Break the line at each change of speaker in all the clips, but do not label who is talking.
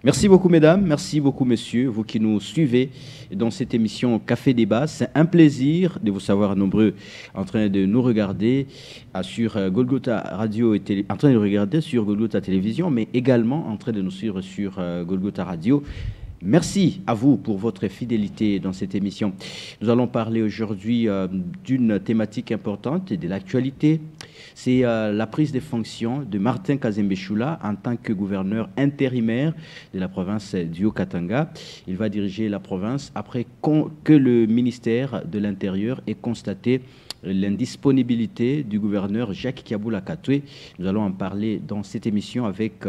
Merci beaucoup, mesdames. Merci beaucoup, messieurs, vous qui nous suivez dans cette émission Café Débat. C'est un plaisir de vous savoir nombreux en train de nous regarder sur Golgotha Radio et en train de regarder sur Golgotha Télévision, mais également en train de nous suivre sur Golgotha Radio. Merci à vous pour votre fidélité dans cette émission. Nous allons parler aujourd'hui d'une thématique importante et de l'actualité. C'est la prise de fonctions de Martin Kazembe Choula en tant que gouverneur intérimaire de la province du Haut-Katanga. Il va diriger la province après que le ministère de l'Intérieur ait constaté l'indisponibilité du gouverneur Jacques Kiaboula Katoué. Nous allons en parler dans cette émission avec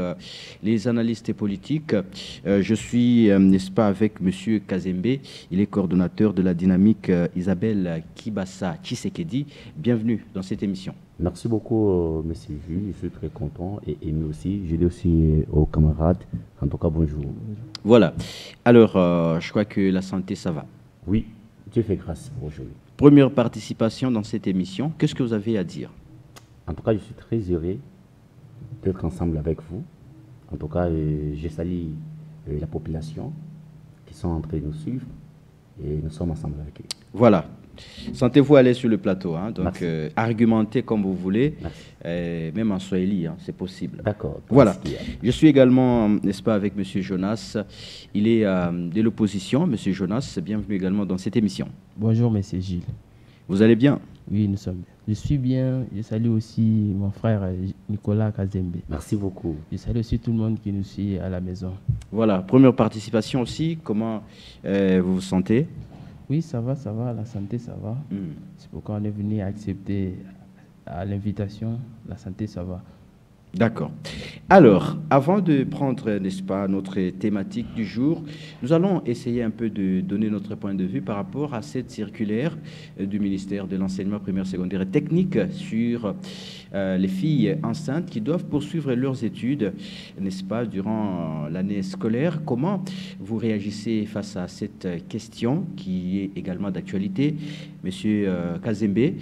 les analystes politiques. Je suis, n'est-ce pas, avec M. Kazembe. Il est coordonnateur de la dynamique Isabelle Kibassa Tshisekedi. Bienvenue dans cette émission.
Merci beaucoup, M. Jules. Je suis très content et ému aussi. Je dis aussi aux camarades, en tout cas, bonjour.
Voilà. Alors, je crois que la santé, ça va.
Oui, Dieu fait grâce pour aujourd'hui.
Première participation dans cette émission. Qu'est-ce que vous avez à dire?
En tout cas, je suis très heureux d'être ensemble avec vous. En tout cas, je salue la population qui sont en train de nous suivre et nous sommes ensemble avec eux.
Voilà. Sentez-vous aller sur le plateau, hein, donc argumentez comme vous voulez, même en swahili, hein, c'est possible.
D'accord.
Voilà. Je suis également, n'est-ce pas, avec M. Jonas. Il est de l'opposition. M. Jonas, bienvenue également dans cette émission.
Bonjour, M. Gilles.
Vous allez bien?
Oui, nous sommes bien. Je suis bien. Je salue aussi mon frère Nicolas Kazembe.
Merci beaucoup.
Je salue aussi tout le monde qui nous suit à la maison.
Voilà. Première participation aussi. Comment vous vous sentez?
Oui, ça va, la santé, ça va. C'est pourquoi on est venu accepter à l'invitation. La santé, ça va.
D'accord. Alors, avant de prendre, n'est-ce pas, notre thématique du jour, nous allons essayer un peu de donner notre point de vue par rapport à cette circulaire du ministère de l'Enseignement primaire, secondaire et technique sur les filles enceintes qui doivent poursuivre leurs études, n'est-ce pas, durant l'année scolaire. Comment vous réagissez face à cette question qui est également d'actualité, Monsieur Kazembe?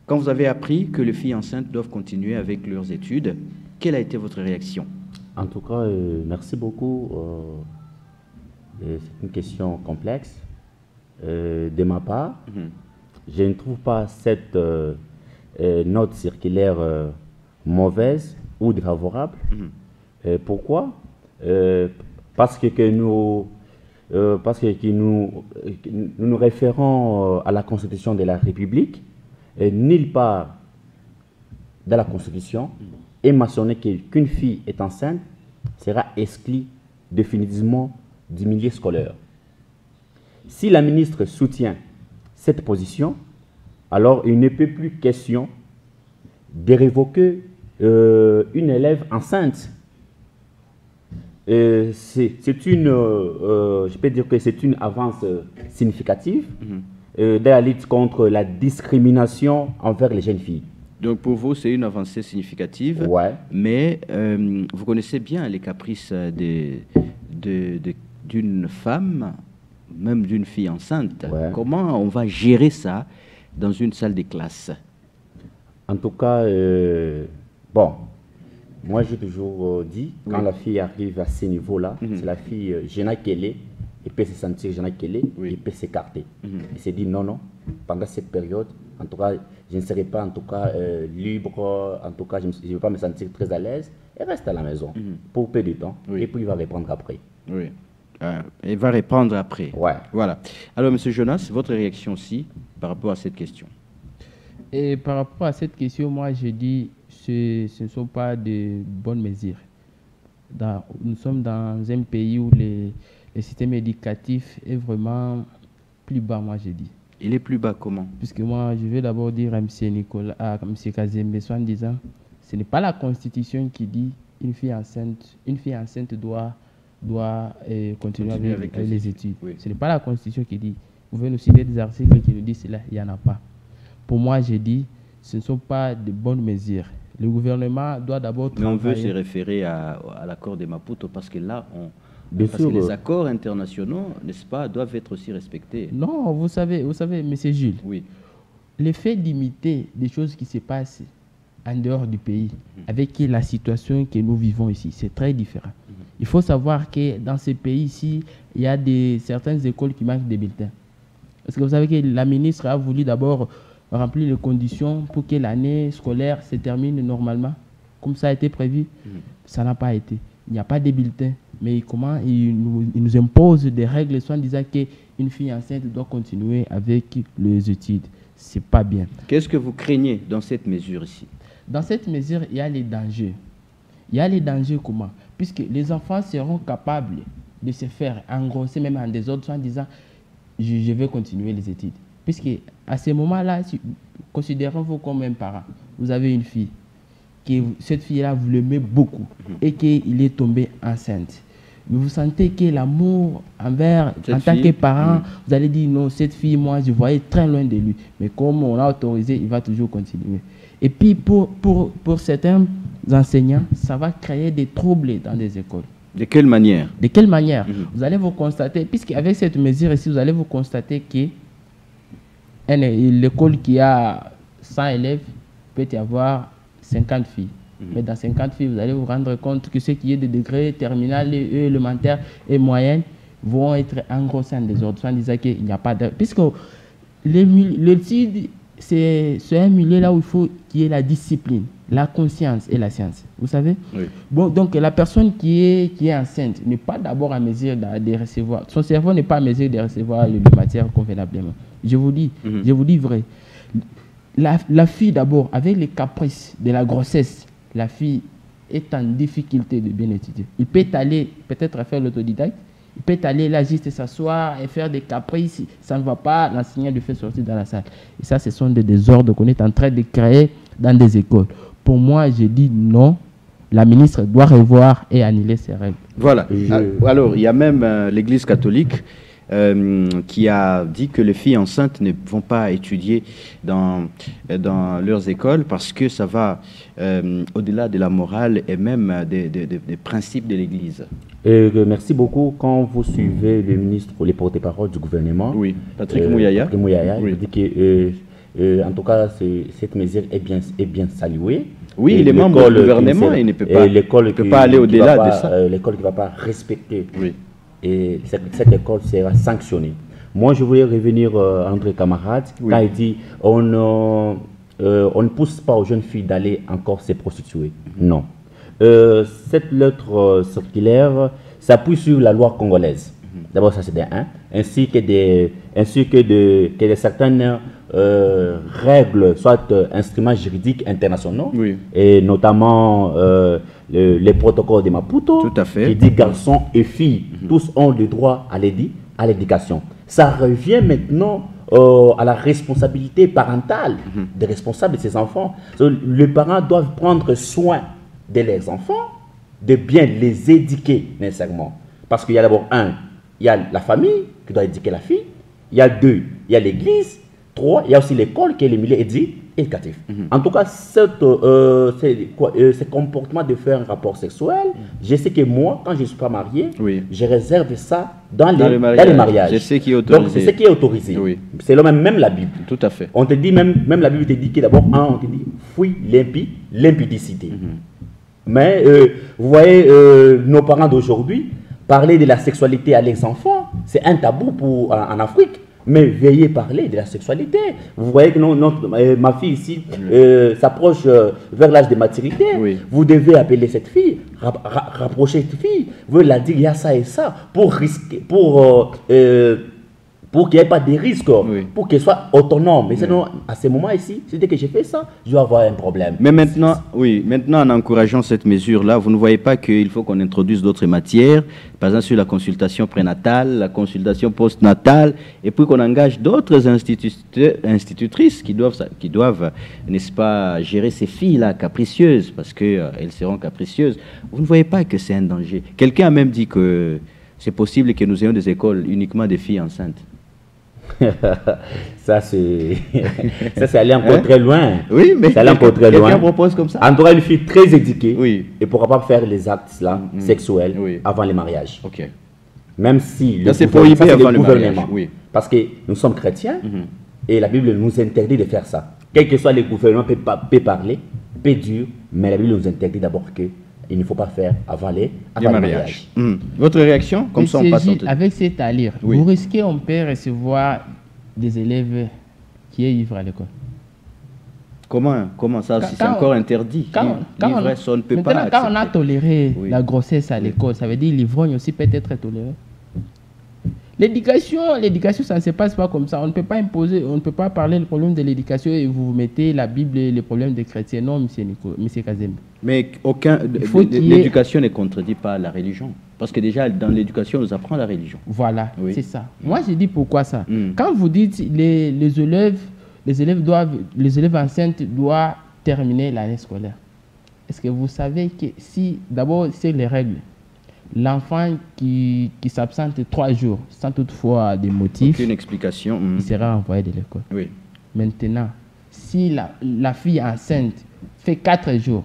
Quand vous avez appris que les filles enceintes doivent continuer avec leurs études, quelle a été votre réaction?
En tout cas, merci beaucoup. C'est une question complexe. De ma part, je ne trouve pas cette note circulaire mauvaise ou défavorable. Pourquoi? Parce que nous référons à la Constitution de la République. Nulle part dans la Constitution est mentionné qu'une fille est enceinte sera exclue définitivement du milieu scolaire. Si la ministre soutient cette position, alors il ne peut plus question de révoquer une élève enceinte. Je peux dire que c'est une avance significative dans la lutte contre la discrimination envers les jeunes filles.
Donc pour vous, c'est une avancée significative,
ouais.
Mais vous connaissez bien les caprices d'une femme, même d'une fille enceinte.
Ouais.
Comment on va gérer ça dans une salle de classe?
En tout cas, bon, moi j'ai toujours dit, quand la fille arrive à ce niveau-là, c'est la fille gênée qu'elle est, il peut se sentir gêné qu'elle est, il peut s'écarter. Il s'est dit non, pendant cette période, en tout cas, je ne serai pas en tout cas libre, en tout cas, je ne vais pas me sentir très à l'aise, et reste à la maison pour peu de temps, et puis il va reprendre après.
Oui, il va reprendre après.
Ouais.
Voilà. Alors, M. Jonas, votre réaction aussi par rapport à cette question?
Et par rapport à cette question, moi, je dis que ce ne sont pas de bonnes mesures. Nous sommes dans un pays où le système éducatif est vraiment plus bas, moi, je dis.
Il est plus bas comment?
Puisque moi, je vais d'abord dire à M. Nicolas, à M. Kazembe, en disant, ce n'est pas la Constitution qui dit une fille enceinte doit continuer avec les études. Oui. Ce n'est pas la Constitution qui dit. Vous pouvez nous citer des articles qui nous disent cela, il n'y en a pas. Pour moi, j'ai dit, ce ne sont pas de bonnes mesures. Le gouvernement doit d'abord travailler.
Mais on veut se référer à l'accord de Maputo parce que là, parce que les accords internationaux, n'est-ce pas, doivent être aussi respectés.
Non, vous savez, M. Jules,
oui.
Le fait d'imiter des choses qui se passent en dehors du pays, avec la situation que nous vivons ici, c'est très différent. Il faut savoir que dans ces pays ici, il y a certaines écoles qui manquent des bulletins. Parce que vous savez que la ministre a voulu d'abord remplir les conditions pour que l'année scolaire se termine normalement, comme ça a été prévu. Ça n'a pas été. Il n'y a pas de bulletins. Mais comment il nous impose des règles en disant qu'une fille enceinte doit continuer avec les études. C'est pas bien.
Qu'est-ce que vous craignez dans cette mesure ici?
Dans cette mesure, il y a les dangers. Il y a les dangers comment? Puisque les enfants seront capables de se faire engrosser même en désordre en disant je vais continuer les études. Puisque à ce moment-là, considérez-vous comme un parent. Vous avez une fille, cette fille-là, vous l'aimez beaucoup et qu'il est tombé enceinte. Mais vous sentez que l'amour envers, en tant que parent, vous allez dire non, cette fille, moi, je voyais très loin de lui. Mais comme on l'a autorisé, il va toujours continuer. Et puis, pour certains enseignants, ça va créer des troubles dans des écoles.
De quelle manière?
De quelle manière? Vous allez vous constater, puisqu'avec cette mesure ici, vous allez vous constater que l'école qui a 100 élèves peut y avoir 50 filles. Mais dans 50 filles, vous allez vous rendre compte que ceux qui est de degrés terminal, élémentaire et moyenne vont être engrossés en désordre, en disant qu'il n'y a pas de... Puisque l'étude, c'est un milieu là où il faut qu'il y ait la discipline, la conscience et la science. Vous savez? Oui. Bon, donc la personne qui est enceinte n'est pas d'abord à mesure de recevoir... Son cerveau n'est pas à mesure de recevoir les matières convenablement. Je vous dis vrai. La fille d'abord, avec les caprices de la grossesse, la fille est en difficulté de bien étudier. Il peut aller peut-être faire l'autodidacte, il peut aller là juste s'asseoir et faire des caprices, ça ne va pas, l'enseignant le fait sortir dans la salle. Et ça, ce sont des désordres qu'on est en train de créer dans des écoles. Pour moi, je dis non, la ministre doit revoir et annuler ces règles.
Voilà. Alors, il y a même l'Église catholique qui a dit que les filles enceintes ne vont pas étudier dans leurs écoles parce que ça va au-delà de la morale et même des principes de l'Église.
Merci beaucoup. Quand vous suivez le ministre ou les porte-parole du gouvernement,
oui, Patrick Mouyaya,
oui. Il dit que, en tout cas, cette mesure est bien saluée.
Oui, il est membre du gouvernement et il ne peut pas aller au-delà de ça.
L'école qui ne va pas respecter. Oui. Et cette école sera sanctionnée. Moi, je voulais revenir à notre camarade quand il dit on ne pousse pas aux jeunes filles d'aller encore se prostituer. Non. Cette lettre circulaire s'appuie sur la loi congolaise. D'abord, ça c'est de 1, ainsi que certaines règles, soit instruments juridiques internationaux, et notamment les protocoles de Maputo, qui dit garçons et filles, tous ont le droit à l'éducation. Ça revient maintenant à la responsabilité parentale des responsables de ces enfants. Les parents doivent prendre soin de leurs enfants, de bien les éduquer nécessairement. Parce qu'il y a d'abord il y a la famille qui doit éduquer la fille, il y a 2, il y a l'église, 3, il y a aussi l'école qui est le milieu éducatif. En tout cas, ce comportement de faire un rapport sexuel, je sais que moi, quand je ne suis pas marié, je réserve ça dans les mariages.
C'est ce qui est autorisé.
Donc, c'est ce qui est autorisé. C'est même la Bible.
Tout à fait.
On te dit, même la Bible te dit que d'abord, on te dit, fuis l'impudicité. Mais, vous voyez, nos parents d'aujourd'hui, parler de la sexualité à les enfants, c'est un tabou en Afrique. Mais veillez parler de la sexualité. Vous voyez que ma fille ici s'approche vers l'âge de maturité. Vous devez appeler cette fille, rapprocher cette fille. Vous la dire il y a ça et ça pour qu'il n'y ait pas de risque, pour qu'elle soit autonome. Mais sinon, à ce moment ici, dès que j'ai fait ça, je vais avoir un problème.
Mais maintenant, en encourageant cette mesure-là, vous ne voyez pas qu'il faut qu'on introduise d'autres matières, par exemple sur la consultation prénatale, la consultation postnatale, et puis qu'on engage d'autres institutrices qui doivent, n'est-ce pas, gérer ces filles-là capricieuses, parce qu'elles seront capricieuses. Vous ne voyez pas que c'est un danger. Quelqu'un a même dit que c'est possible que nous ayons des écoles uniquement des filles enceintes.
Ça c'est aller encore très loin.
Oui, mais quelqu'un propose comme ça.
En tout cas, une fille très éduquée et pourra pas faire les actes là, sexuels avant le mariage. Même si
c'est prohibé avant le gouvernement.
Parce que nous sommes chrétiens et la Bible nous interdit de faire ça. Quel que soit le gouvernement peut parler, pédure, mais la Bible nous interdit d'abord qu'il ne faut pas faire avant le mariage.
Votre réaction? Comme ça, on passe en tête.
Avec cet allure, vous risquez, on peut recevoir des élèves qui est ivre à l'école.
Comment ça? C'est encore interdit. L'ivresse, on ne peut pas accepter.
Quand on a toléré la grossesse à l'école, ça veut dire l'ivrogne aussi peut être toléré. L'éducation, ça ne se passe pas comme ça. On ne peut pas imposer, on ne peut pas parler du problème de l'éducation et vous mettez la Bible et les problèmes des chrétiens. Non, M. Kazembe.
Mais l'éducation ne contredit pas la religion. Parce que déjà, dans l'éducation, on nous apprend la religion.
Voilà, c'est ça. Moi, je dis pourquoi ça. Quand vous dites les élèves enceintes doivent terminer l'année scolaire, est-ce que vous savez que si, d'abord, c'est les règles, l'enfant qui s'absente 3 jours sans toutefois des motifs,
aucune explication,
il sera envoyé de l'école.
Oui.
Maintenant, si la fille enceinte fait 4 jours,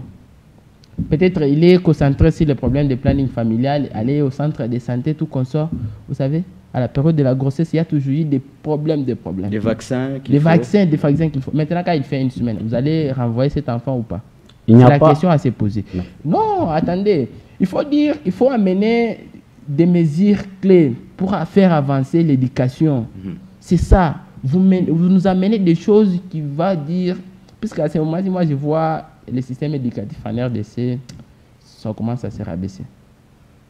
peut-être il est concentré sur les problèmes de planning familial, aller au centre de santé, tout consort. Vous savez, à la période de la grossesse, il y a toujours eu des problèmes. Des
vaccins qu'il
faut. Maintenant, quand il fait 1 semaine, vous allez renvoyer cet enfant ou pas? C'est la question à se poser. Non, attendez. Il faut amener des mesures clés pour faire avancer l'éducation. C'est ça. Vous nous amenez des choses qui vont dire, puisqu'à ce moment-ci, moi je vois le système éducatif en RDC, ça commence à se rabaisser.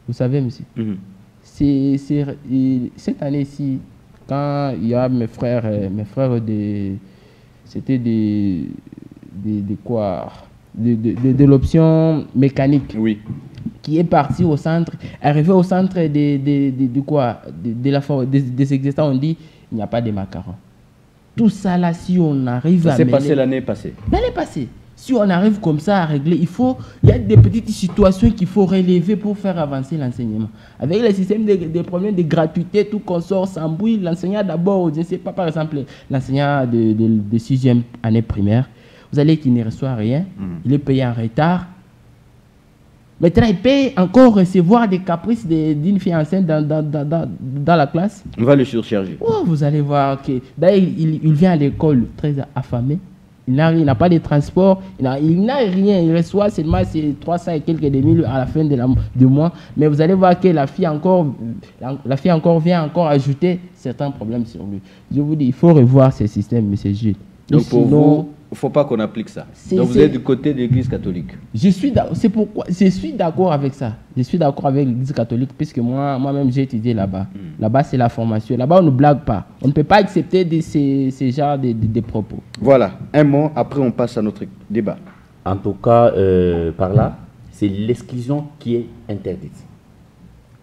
Vous savez, monsieur, cette année-ci, quand il y a mes frères c'était de l'option mécanique.
Oui.
Qui est parti au centre, arrivé au centre des existants, on dit il n'y a pas de macarons. Tout ça là, si on arrive à...
Ça s'est passé l'année passée.
L'année passée. Si on arrive comme ça à régler, il y a des petites situations qu'il faut relever pour faire avancer l'enseignement. Avec le système des problèmes de gratuité, tout consort s'embrouille, l'enseignant d'abord, je ne sais pas, par exemple, l'enseignant de 6e année primaire, vous allez qu'il ne reçoit rien, il est payé en retard. Maintenant, il peut encore recevoir des caprices d'une fille enceinte dans la classe.
On va le surcharger.
Oh, vous allez voir que d'ailleurs, il vient à l'école très affamé. Il n'a pas de transport, il n'a rien. Il reçoit seulement ses 300 et quelques demi à la fin du mois. Mais vous allez voir que la fille encore vient encore ajouter certains problèmes sur lui. Je vous dis, il faut revoir ce système, M. Gilles.
Donc pour vous, il ne faut pas qu'on applique ça. Donc vous êtes du côté de l'Église catholique.
C'est pourquoi je suis d'accord avec ça. Je suis d'accord avec l'Église catholique puisque moi-même j'ai étudié là-bas. Là-bas c'est la formation. Là-bas on ne blague pas. On ne peut pas accepter ces genres de propos.
Voilà, un mot, après on passe à notre débat.
En tout cas, par là, c'est l'exclusion qui est interdite.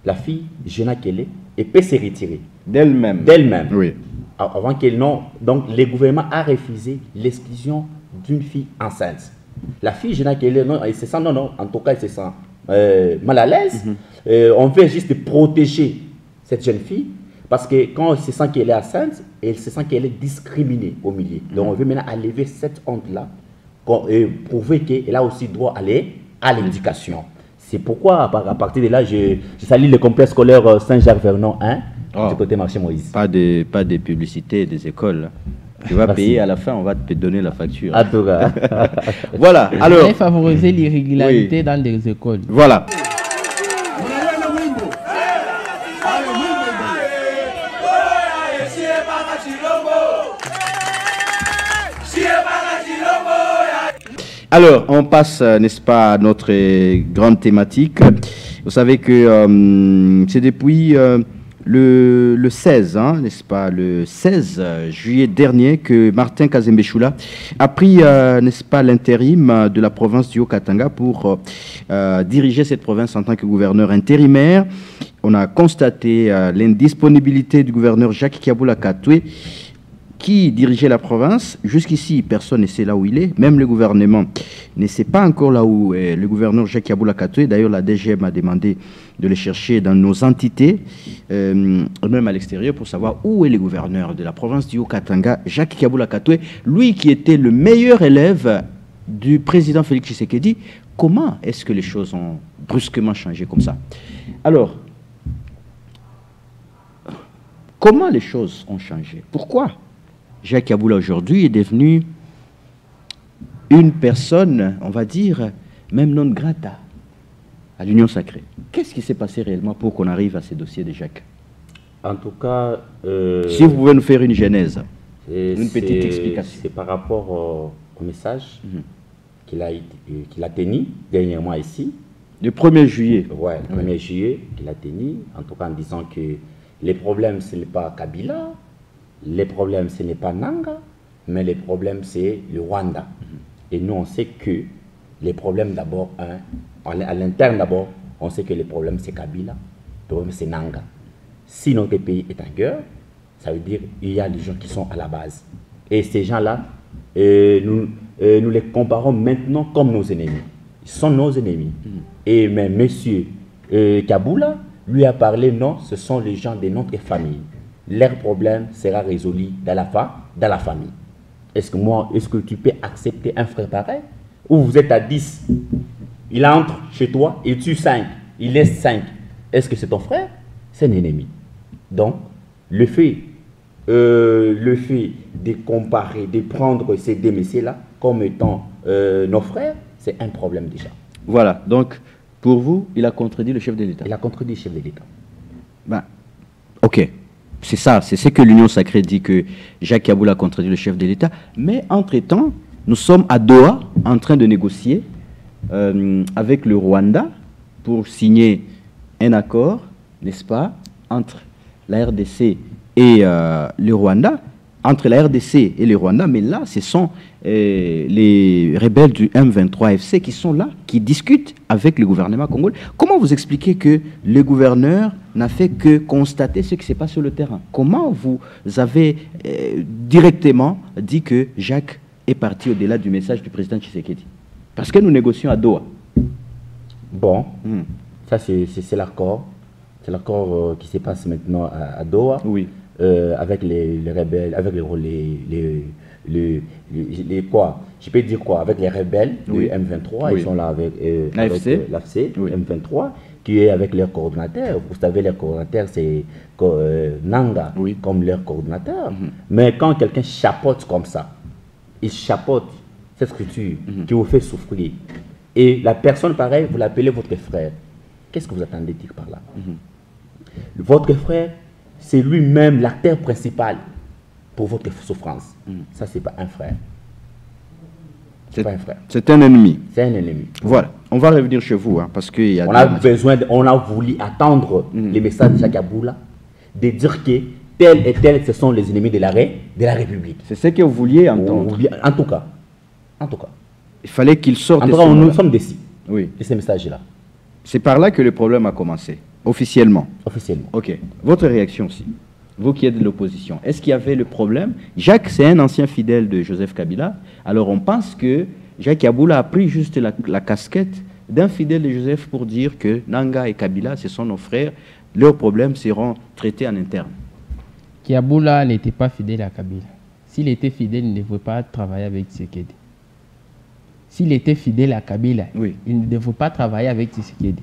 La fille, jeune qu'elle est, elle peut se retirer.
D'elle-même.
Oui. Avant qu'elle n'ait... Donc, le gouvernement a refusé l'exclusion d'une fille enceinte. La fille, jeune qu'elle est, elle se sent, en tout cas, elle se sent mal à l'aise. On veut juste protéger cette jeune fille parce que quand elle se sent qu'elle est enceinte, elle se sent qu'elle est discriminée au milieu. Donc, on veut maintenant enlever cette honte-là et prouver qu'elle a aussi droit à aller à l'éducation. C'est pourquoi, à partir de là, je salue le complexe scolaire Saint-Jacques-Vernon 1. Du côté marché Moïse.
Pas de publicité des écoles. Tu vas payer à la fin, on va te donner la facture.
À tout cas.
Voilà. Alors.
Vous allez favoriser l'irrégularité dans des écoles.
Voilà. Alors, on passe, n'est-ce pas, à notre grande thématique. Vous savez que c'est depuis le 16, n'est-ce pas, le 16 juillet dernier que Martin Kazembe Choula a pris, n'est-ce pas, l'intérim de la province du Haut-Katanga pour diriger cette province en tant que gouverneur intérimaire. On a constaté l'indisponibilité du gouverneur Jacques Kiaboula Katoué, qui dirigeait la province. Jusqu'ici, personne ne sait là où il est. Même le gouvernement ne sait pas encore là où est le gouverneur Jacques Kiaboula Katoué. D'ailleurs, la DGM a demandé de le chercher dans nos entités, même à l'extérieur, pour savoir où est le gouverneur de la province du Haut-Katanga, Jacques Kiaboula Katoué, lui qui était le meilleur élève du président Félix Tshisekedi. Comment est-ce que les choses ont brusquement changé comme ça? Alors, comment les choses ont changé? Pourquoi Jacques Kiaboula aujourd'hui est devenu une personne, on va dire, même non grata à l'Union sacrée. Qu'est-ce qui s'est passé réellement pour qu'on arrive à ces dossiers de Jacques?
En tout cas...
si vous pouvez nous faire une genèse, une petite explication.
C'est par rapport au message qu'il a tenu dernièrement ici.
Le 1er juillet.
Ouais, le 1er juillet qu'il a tenu, en tout cas en disant que les problèmes, ce n'est pas Kabila, les problèmes, ce n'est pas Nanga, mais les problèmes, c'est le Rwanda. Et nous, on sait que les problèmes, d'abord, à l'interne, d'abord, on sait que les problèmes, c'est Kabila, le problème, c'est Nanga. Si notre pays est en guerre, ça veut dire qu'il y a des gens qui sont à la base. Et ces gens-là, nous les comparons maintenant comme nos ennemis. Ils sont nos ennemis. Et mais monsieur Kaboula lui a parlé, non, ce sont les gens de notre famille. Leur problème sera résolu dans la famille. Est-ce que tu peux accepter un frère pareil? Ou vous êtes à 10, il entre chez toi, il tue 5, il laisse 5. Est-ce que c'est ton frère? C'est un ennemi. Donc, le fait de comparer, de prendre ces deux messieurs-là comme étant nos frères, c'est un problème déjà.
Voilà, donc pour vous, il a contredit le chef de l'État.
Il a contredit le chef de l'État.
Ben, ok, c'est ça, c'est ce que l'Union sacrée dit, que Jacques Kaboul a contredit le chef de l'État. Mais entre-temps, nous sommes à Doha en train de négocier avec le Rwanda pour signer un accord, n'est-ce pas, entre la RDC et le Rwanda, entre la RDC et le Rwanda, mais là, ce sont les rebelles du M23 FC qui sont là, qui discutent avec le gouvernement congolais. Comment vous expliquez que le gouverneur n'a fait que constater ce qui se passe sur le terrain? Comment vous avez directement dit que Jacques est parti au-delà du message du président Tshisekedi? Parce que nous négocions à Doha.
Bon, ça c'est l'accord. C'est l'accord qui se passe maintenant à Doha.
Oui.
Avec les rebelles, avec les quoi? Je peux dire quoi? Avec les rebelles du M23, ils sont là avec l'AFC,
oui.
M23, qui est avec leur coordinateur. Vous savez, leur coordinateur, c'est Nanga, comme leur coordinateur. Mais quand quelqu'un chapeaute comme ça, il chapeaute cette structure qui vous fait souffrir, et la personne pareille, vous l'appelez votre frère, qu'est-ce que vous attendez de dire par là? Votre frère, c'est lui-même l'acteur principal pour votre souffrance. Ça, c'est pas un frère. C'est pas un frère.
C'est un ennemi.
C'est un ennemi.
Voilà. On va revenir chez vous, hein, parce qu'il y a...
On a voulu attendre les messages de Jacques Kaboula, de dire que tel et tel, ce sont les ennemis de la République.
C'est ce que vous vouliez entendre.
En tout cas.
Il fallait qu'il sorte.
En tout cas, nous sommes déçus
de
ces messages-là.
C'est par là que le problème a commencé. Officiellement.
Officiellement.
Ok. Votre réaction aussi, vous qui êtes de l'opposition, est-ce qu'il y avait le problème? Jacques, c'est un ancien fidèle de Joseph Kabila. Alors on pense que Jacques Kaboula a pris juste la casquette d'un fidèle de Joseph pour dire que Nanga et Kabila, ce sont nos frères, leurs problèmes seront traités en interne.
Kaboula n'était pas fidèle à Kabila. S'il était fidèle, il ne devrait pas travailler avec Tshisekedi. S'il était fidèle à Kabila, il ne devrait pas travailler avec Tshisekedi.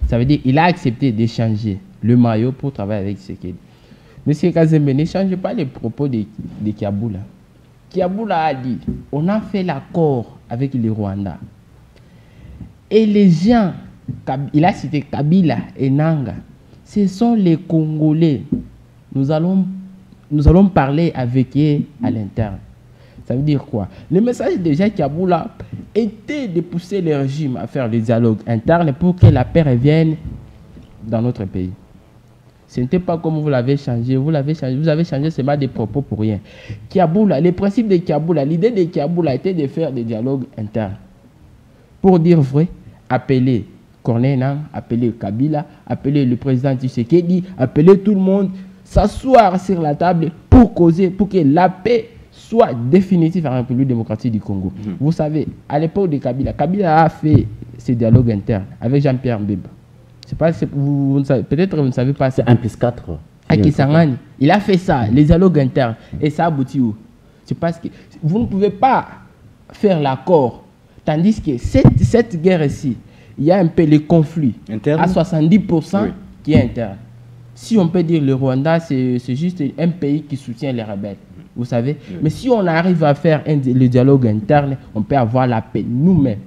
Ça veut dire qu'il a accepté d'échanger le maillot pour travailler avec Tshisekedi. Monsieur Kazembe, ne change pas les propos de Kaboula. Kaboula a dit, on a fait l'accord avec le Rwanda. Et les gens, il a cité Kabila et Nanga, ce sont les Congolais. Nous allons parler avec eux à l'interne. Ça veut dire quoi? Le message de Jacques Kaboula était de pousser le régime à faire des dialogues internes pour que la paix revienne dans notre pays. Ce n'était pas comme vous l'avez changé. Vous avez changé seulement des propos pour rien. Kaboula, le principe de Kaboula, l'idée de Kaboula était de faire des dialogues internes. Pour dire vrai, appeler Corneille Nangaa, appeler Kabila, appeler le président Tshisekedi, appeler tout le monde, s'asseoir sur la table pour causer, pour que la paix soit définitive en République démocratique du Congo. Vous savez, à l'époque de Kabila, Kabila a fait ces dialogues internes avec Jean-Pierre Mbemba. Peut-être vous ne savez pas.
C'est 1+4.
À Kisangani. Il a fait ça, les dialogues internes. Et ça aboutit où? C'est parce que vous ne pouvez pas faire l'accord. Tandis que cette guerre-ci, il y a un peu les conflits interne, à 70% qui est interne. Si on peut dire le Rwanda, c'est juste un pays qui soutient les rebelles. vous savez. Mais si on arrive à faire le dialogue interne, on peut avoir la paix nous-mêmes,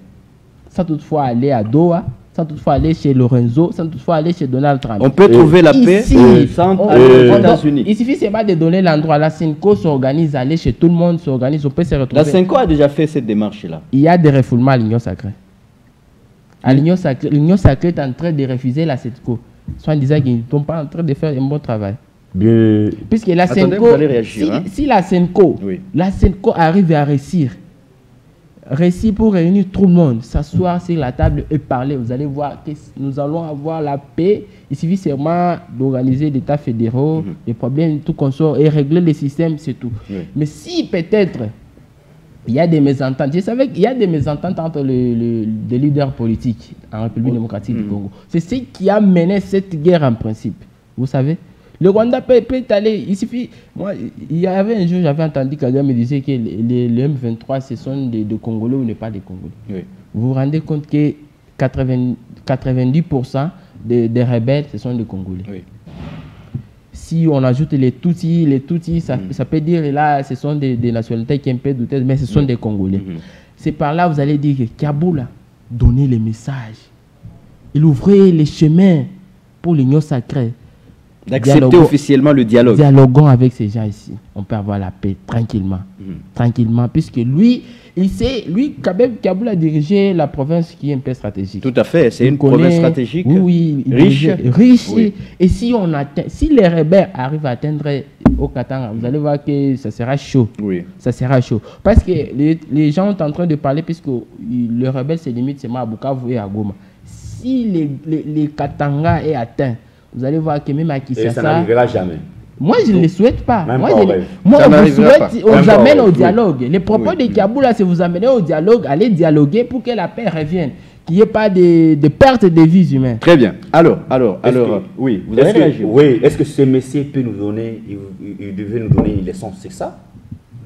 sans toutefois aller à Doha, sans toutefois aller chez Lorenzo, sans toutefois aller chez Donald Trump.
On peut trouver la paix sans aller aux États-Unis.
Il suffit seulement de donner l'endroit. La SENCO s'organise, aller chez tout le monde, s'organise, on peut se retrouver.
La SENCO a déjà fait cette démarche-là.
Il y a des refoulements à l'Union sacrée. À l'Union sacrée est en train de refuser la SENCO, soit en disant qu'ils ne sont pas en train de faire un bon travail. Puisque la SENCO, si la SENCO, la SENCO arrive à réussir pour réunir tout le monde, s'asseoir sur la table et parler, vous allez voir que nous allons avoir la paix. Il suffit seulement d'organiser des États fédéraux, des problèmes, tout qu'on sort et régler les systèmes, c'est tout. Mais si peut-être il y a des mésententes, je savais qu'il y a des mésententes entre les leaders politiques en République démocratique du Congo. C'est ce qui a mené cette guerre en principe, vous savez. Le Rwanda peut aller, il suffit, moi, il y avait un jour, j'avais entendu quelqu'un me disait que les M23, ce sont des Congolais ou n'est pas des Congolais. Vous vous rendez compte que 90% des rebelles, ce sont des Congolais. Si on ajoute les Tutsis, ça peut dire, là, ce sont des nationalités qui ont un peu douter, mais ce sont des Congolais. C'est par là, vous allez dire que Kaboul a donné les messages. Il ouvrait les chemins pour l'Union sacrée.
D'accepter officiellement le dialogue.
Dialoguons avec ces gens ici. On peut avoir la paix tranquillement. Tranquillement, puisque lui, il sait, lui, quand même, Kaboul a dirigé la province qui est un peu stratégique.
Tout à fait, c'est une province stratégique.
Oui, riche. Oui. Et si les rebelles arrivent à atteindre au Katanga, vous allez voir que ça sera chaud. Oui. Ça sera chaud. Parce que les gens sont en train de parler, puisque le rebelle se limite seulement à Bukavu et à Goma. Si les Katanga est atteint, vous allez voir que même à Kinshasa...
ça n'arrivera jamais.
Moi, je ne le souhaite pas.
Même
moi,
on
vous amène au dialogue. Le propos de Kaboul, c'est vous amener au dialogue, aller dialoguer pour que la paix revienne. Qu'il n'y ait pas de perte de vies humaines.
Très bien. Alors, oui, vous allez réagir.
Oui, est-ce que ce messieurs peut nous donner, il devait nous donner une leçon, c'est ça?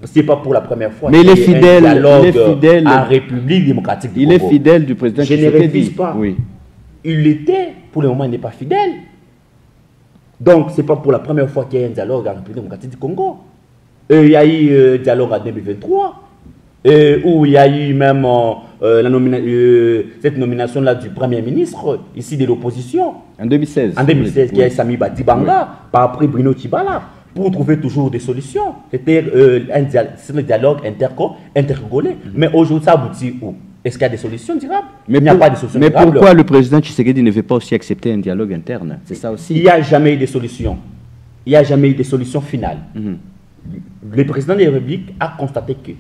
Ce n'est pas pour la première fois.
Mais il est fidèle
à République démocratique du Congo.
Il est fidèle du président
Tshisekedi. Je ne révise pas.
Oui.
Il l'était, pour le moment, il n'est pas fidèle. Donc, ce n'est pas pour la première fois qu'il y a un dialogue en République démocratique du Congo. Il y a eu un dialogue en 2023, où il y a eu même cette nomination-là du Premier ministre, ici de l'opposition.
En 2016.
En 2016, qui est Sami Badibanga, par après Bruno Tibala, pour trouver toujours des solutions. C'était un dialogue intercongolais. Mais aujourd'hui, ça aboutit où? Est-ce qu'il y a des solutions durables?
Il n'y a pas de solutions durables. Mais pourquoi le président Tshisekedi ne veut pas aussi accepter un dialogue interne? C'est ça aussi.
Il n'y a jamais eu de solution. Il n'y a jamais eu de solution finale. Le président de la République a constaté que,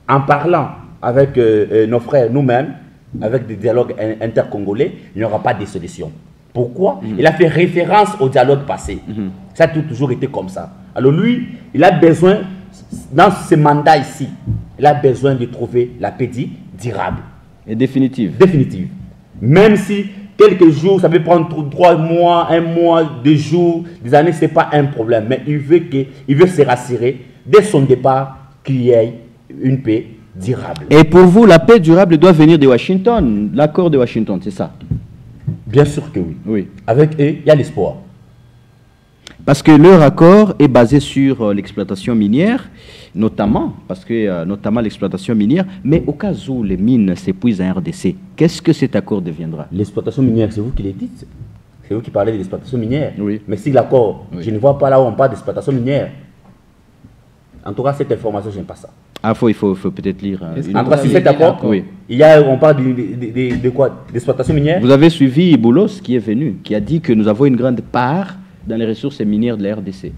en parlant avec nos frères, nous-mêmes, avec des dialogues intercongolais, il n'y aura pas de solution. Pourquoi? Il a fait référence au dialogue passé. Ça a toujours été comme ça. Alors lui, il a besoin, dans ce mandat ici, il a besoin de trouver la paix durable.
Et définitive.
Définitive. Même si quelques jours, ça peut prendre 3 mois, 1 mois, 2 jours, des années, ce n'est pas un problème. Mais il veut se rassurer, dès son départ, qu'il y ait une paix durable.
Et pour vous, la paix durable doit venir de Washington, l'accord de Washington, c'est ça?
Bien sûr que oui. Avec eux, il y a l'espoir.
Parce que leur accord est basé sur l'exploitation minière, notamment l'exploitation minière, mais au cas où les mines s'épuisent en RDC, qu'est-ce que cet accord deviendra?
L'exploitation minière, c'est vous qui le dites. C'est vous qui parlez de l'exploitation minière.
Oui.
Mais si l'accord, je ne vois pas là où on parle d'exploitation minière. En tout cas, cette information, je n'aime pas ça.
Ah, il faut peut-être lire.
En tout cas, si cet accord, on parle de quoi? D'exploitation minière?
Vous avez suivi Boulos qui est venu, qui a dit que nous avons une grande part dans les ressources minières de la RDC.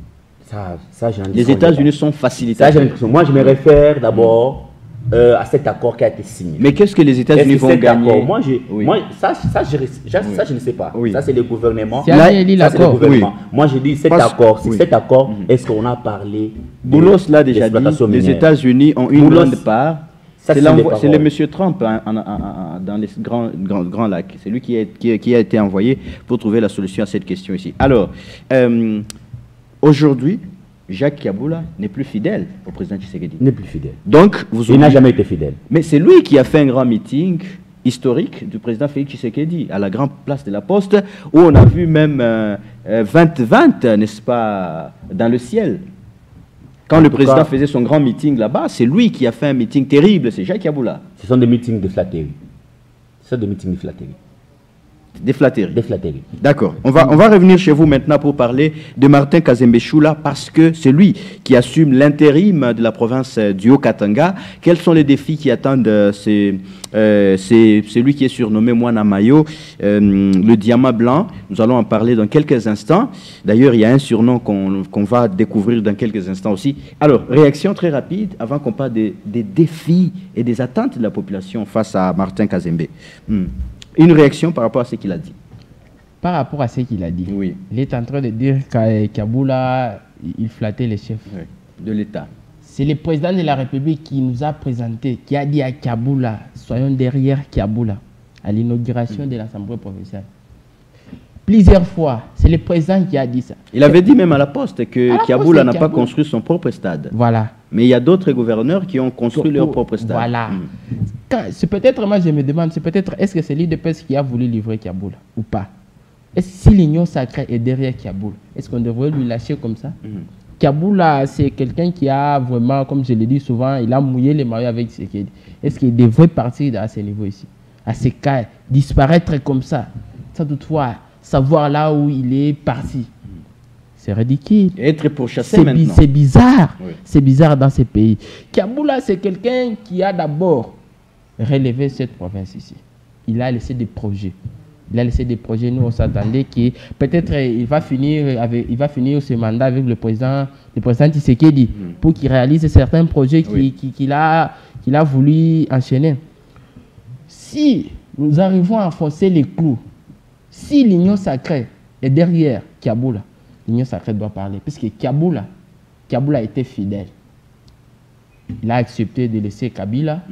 Les États-Unis sont facilitateurs.
Moi, je me réfère d'abord à cet accord qui a été signé.
Mais qu'est-ce que les États-Unis vont gagner?
Ça, je ne sais pas. Ça, c'est le gouvernement.
C'est
Moi, je dis cet accord. Cet accord, est-ce qu'on a parlé?
Boulos l'a déjà dit. Les États-Unis ont une grande part. C'est le monsieur Trump dans les grands lacs. C'est lui qui a été envoyé pour trouver la solution à cette question ici. Alors, aujourd'hui, Jacques Kabila n'est plus fidèle au président Tshisekedi.
N'est plus fidèle.
Donc,
il n'a jamais été fidèle.
Mais c'est lui qui a fait un grand meeting historique du président Félix Tshisekedi à la grande place de la Poste, où on a vu même 20-20, n'est-ce pas, dans le ciel. Quand le président faisait son grand meeting là-bas, c'est lui qui a fait un meeting terrible, c'est Jacques Yaboula.
Ce sont des meetings de flatterie. Ce sont des meetings de flatterie.
Des flatteries.
Des flatteries.
D'accord. On va revenir chez vous maintenant pour parler de Martin Kazembe Choula parce que c'est lui qui assume l'intérim de la province du Haut-Katanga. Quels sont les défis qui attendent c'est lui qui est surnommé Mwana Mayo, le diamant blanc. Nous allons en parler dans quelques instants. D'ailleurs, il y a un surnom qu'on va découvrir dans quelques instants aussi. Alors, réaction très rapide avant qu'on parle des défis et des attentes de la population face à Martin Kazembe. Une réaction par rapport à ce qu'il a dit.
Par rapport à ce qu'il a dit,
oui.
Il est en train de dire qu'Yaboula, il flattait les chefs
de l'État.
C'est le président de la République qui nous a présenté, qui a dit à Kaboula, soyons derrière Kaboula, à l'inauguration de l'Assemblée provinciale. Plusieurs fois, c'est le président qui a dit ça.
Il avait dit même à la Poste que Kaboula n'a pas construit son propre stade.
Voilà.
Mais il y a d'autres gouverneurs qui ont construit leur propre stade.
Voilà. C'est peut-être, moi je me demande, c'est peut-être, est-ce que c'est l'IDPS qui a voulu livrer Kaboula ou pas? Si l'Union sacrée est derrière Kaboula, est-ce qu'on devrait lui lâcher comme ça? Kaboula, c'est quelqu'un qui a vraiment, comme je le dis souvent, il a mouillé les maillots avec ce qu'il dit. Est-ce qu'il devrait partir à ce niveau ici? À ce cas, disparaître comme ça, sans toutefois savoir là où il est parti. C'est ridicule.
Être pourchassé maintenant.
C'est bizarre.
Oui.
C'est bizarre dans ces pays. Kaboula, c'est quelqu'un qui a d'abord relevé cette province ici. Il a laissé des projets. Il a laissé des projets. Nous, on s'attendait que peut-être il va finir ce mandat avec le président Tshisekedi pour qu'il réalise certains projets qu'il a voulu enchaîner. Si nous arrivons à enfoncer les clous, si l'Union sacrée est derrière Kaboula, l'Union sacrée doit parler. Puisque Kaboula était fidèle. Il a accepté de laisser Kabila.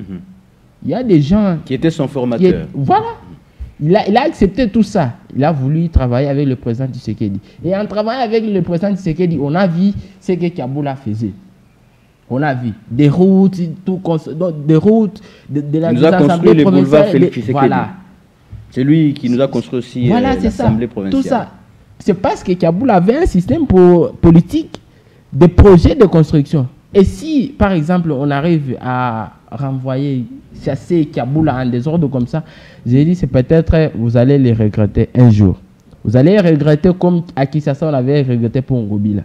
Il y a des gens...
Qui étaient son formateur.
Voilà. Il a accepté tout ça. Il a voulu travailler avec le président Tshisekedi. Et en travaillant avec le président Tshisekedi, on a vu ce que Kaboula faisait. On a vu des routes, des routes de la
il nous a construit les boulevards Félix Tshisekedi.
Voilà.
C'est lui qui nous a construit aussi l'Assemblée provinciale.
Tout ça. C'est parce que Kaboula avait un système politique de projets de construction. Et si, par exemple, on arrive à renvoyer, chasser Kaboula en désordre comme ça, j'ai dit, c'est peut-être, vous allez les regretter un jour. Vous allez regretter comme à Kinshasa, on avait regretté pour Ngobila.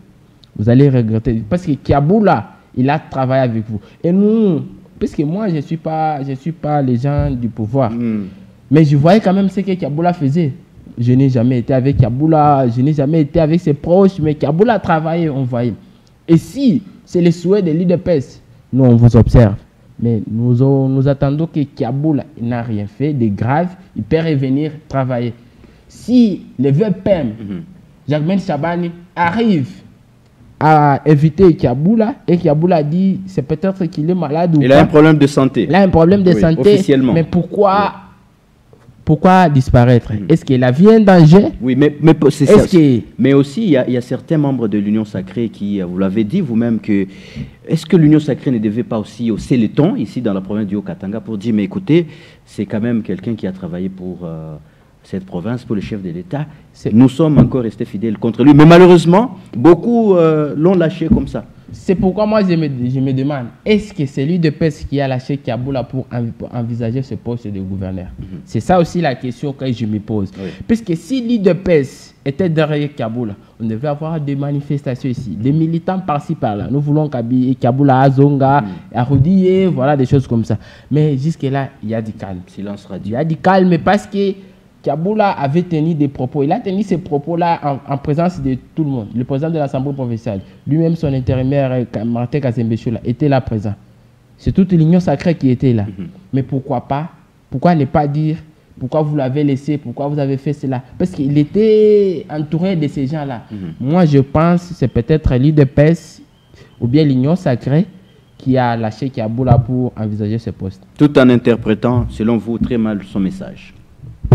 Vous allez regretter. Parce que Kaboula, il a travaillé avec vous. Et nous, parce que moi, je ne suis pas les gens du pouvoir. Mais je voyais quand même ce que Kaboula faisait. Je n'ai jamais été avec Kaboula, je n'ai jamais été avec ses proches, mais Kaboula travaillait, on voyait. Et si c'est le souhait de l'IDPS, nous on vous observe. Mais nous attendons que Kaboula n'a rien fait de grave, il peut revenir travailler. Si le VPM, Jacquemaine Chabani, arrive à éviter Kaboula, et Kaboula dit c'est peut-être qu'il est malade ou pas.
Il a un problème de santé.
Il a un problème de santé.
Officiellement.
Mais pourquoi disparaître? Est-ce que la vie est en danger?
Oui, mais c'est ça. Mais aussi, il y a certains membres de l'Union sacrée qui, vous l'avez dit vous-même, que est-ce que l'Union sacrée ne devait pas aussi hausser les tons ici dans la province du Haut-Katanga pour dire, mais écoutez, c'est quand même quelqu'un qui a travaillé pour cette province, pour le chef de l'État. Nous sommes encore restés fidèles contre lui. Mais malheureusement, beaucoup l'ont lâché comme ça.
C'est pourquoi moi je me demande, est-ce que c'est l'UDPS qui a lâché Kaboula pour envisager ce poste de gouverneur? C'est ça aussi la question que je me pose. Oui. Puisque si l'UDPS était derrière Kaboula, on devait avoir des manifestations ici, des militants par-ci par-là. Nous voulons Kaboula à Zonga, à Roudier, voilà des choses comme ça. Mais jusque-là, il y a du calme.
Silence radio.
Il y a du calme parce que Kaboula avait tenu des propos. Il a tenu ces propos-là en présence de tout le monde. Le président de l'Assemblée provinciale, lui-même son intérimaire, Martin Kazembe Choula, était là présent. C'est toute l'Union sacrée qui était là. Mais pourquoi pas? Pourquoi ne pas dire pourquoi vous l'avez laissé? Pourquoi vous avez fait cela? Parce qu'il était entouré de ces gens-là. Moi, je pense que c'est peut-être l'IDPS ou bien l'Union sacrée qui a lâché Kaboula pour envisager ce poste.
Tout en interprétant, selon vous, très mal son message.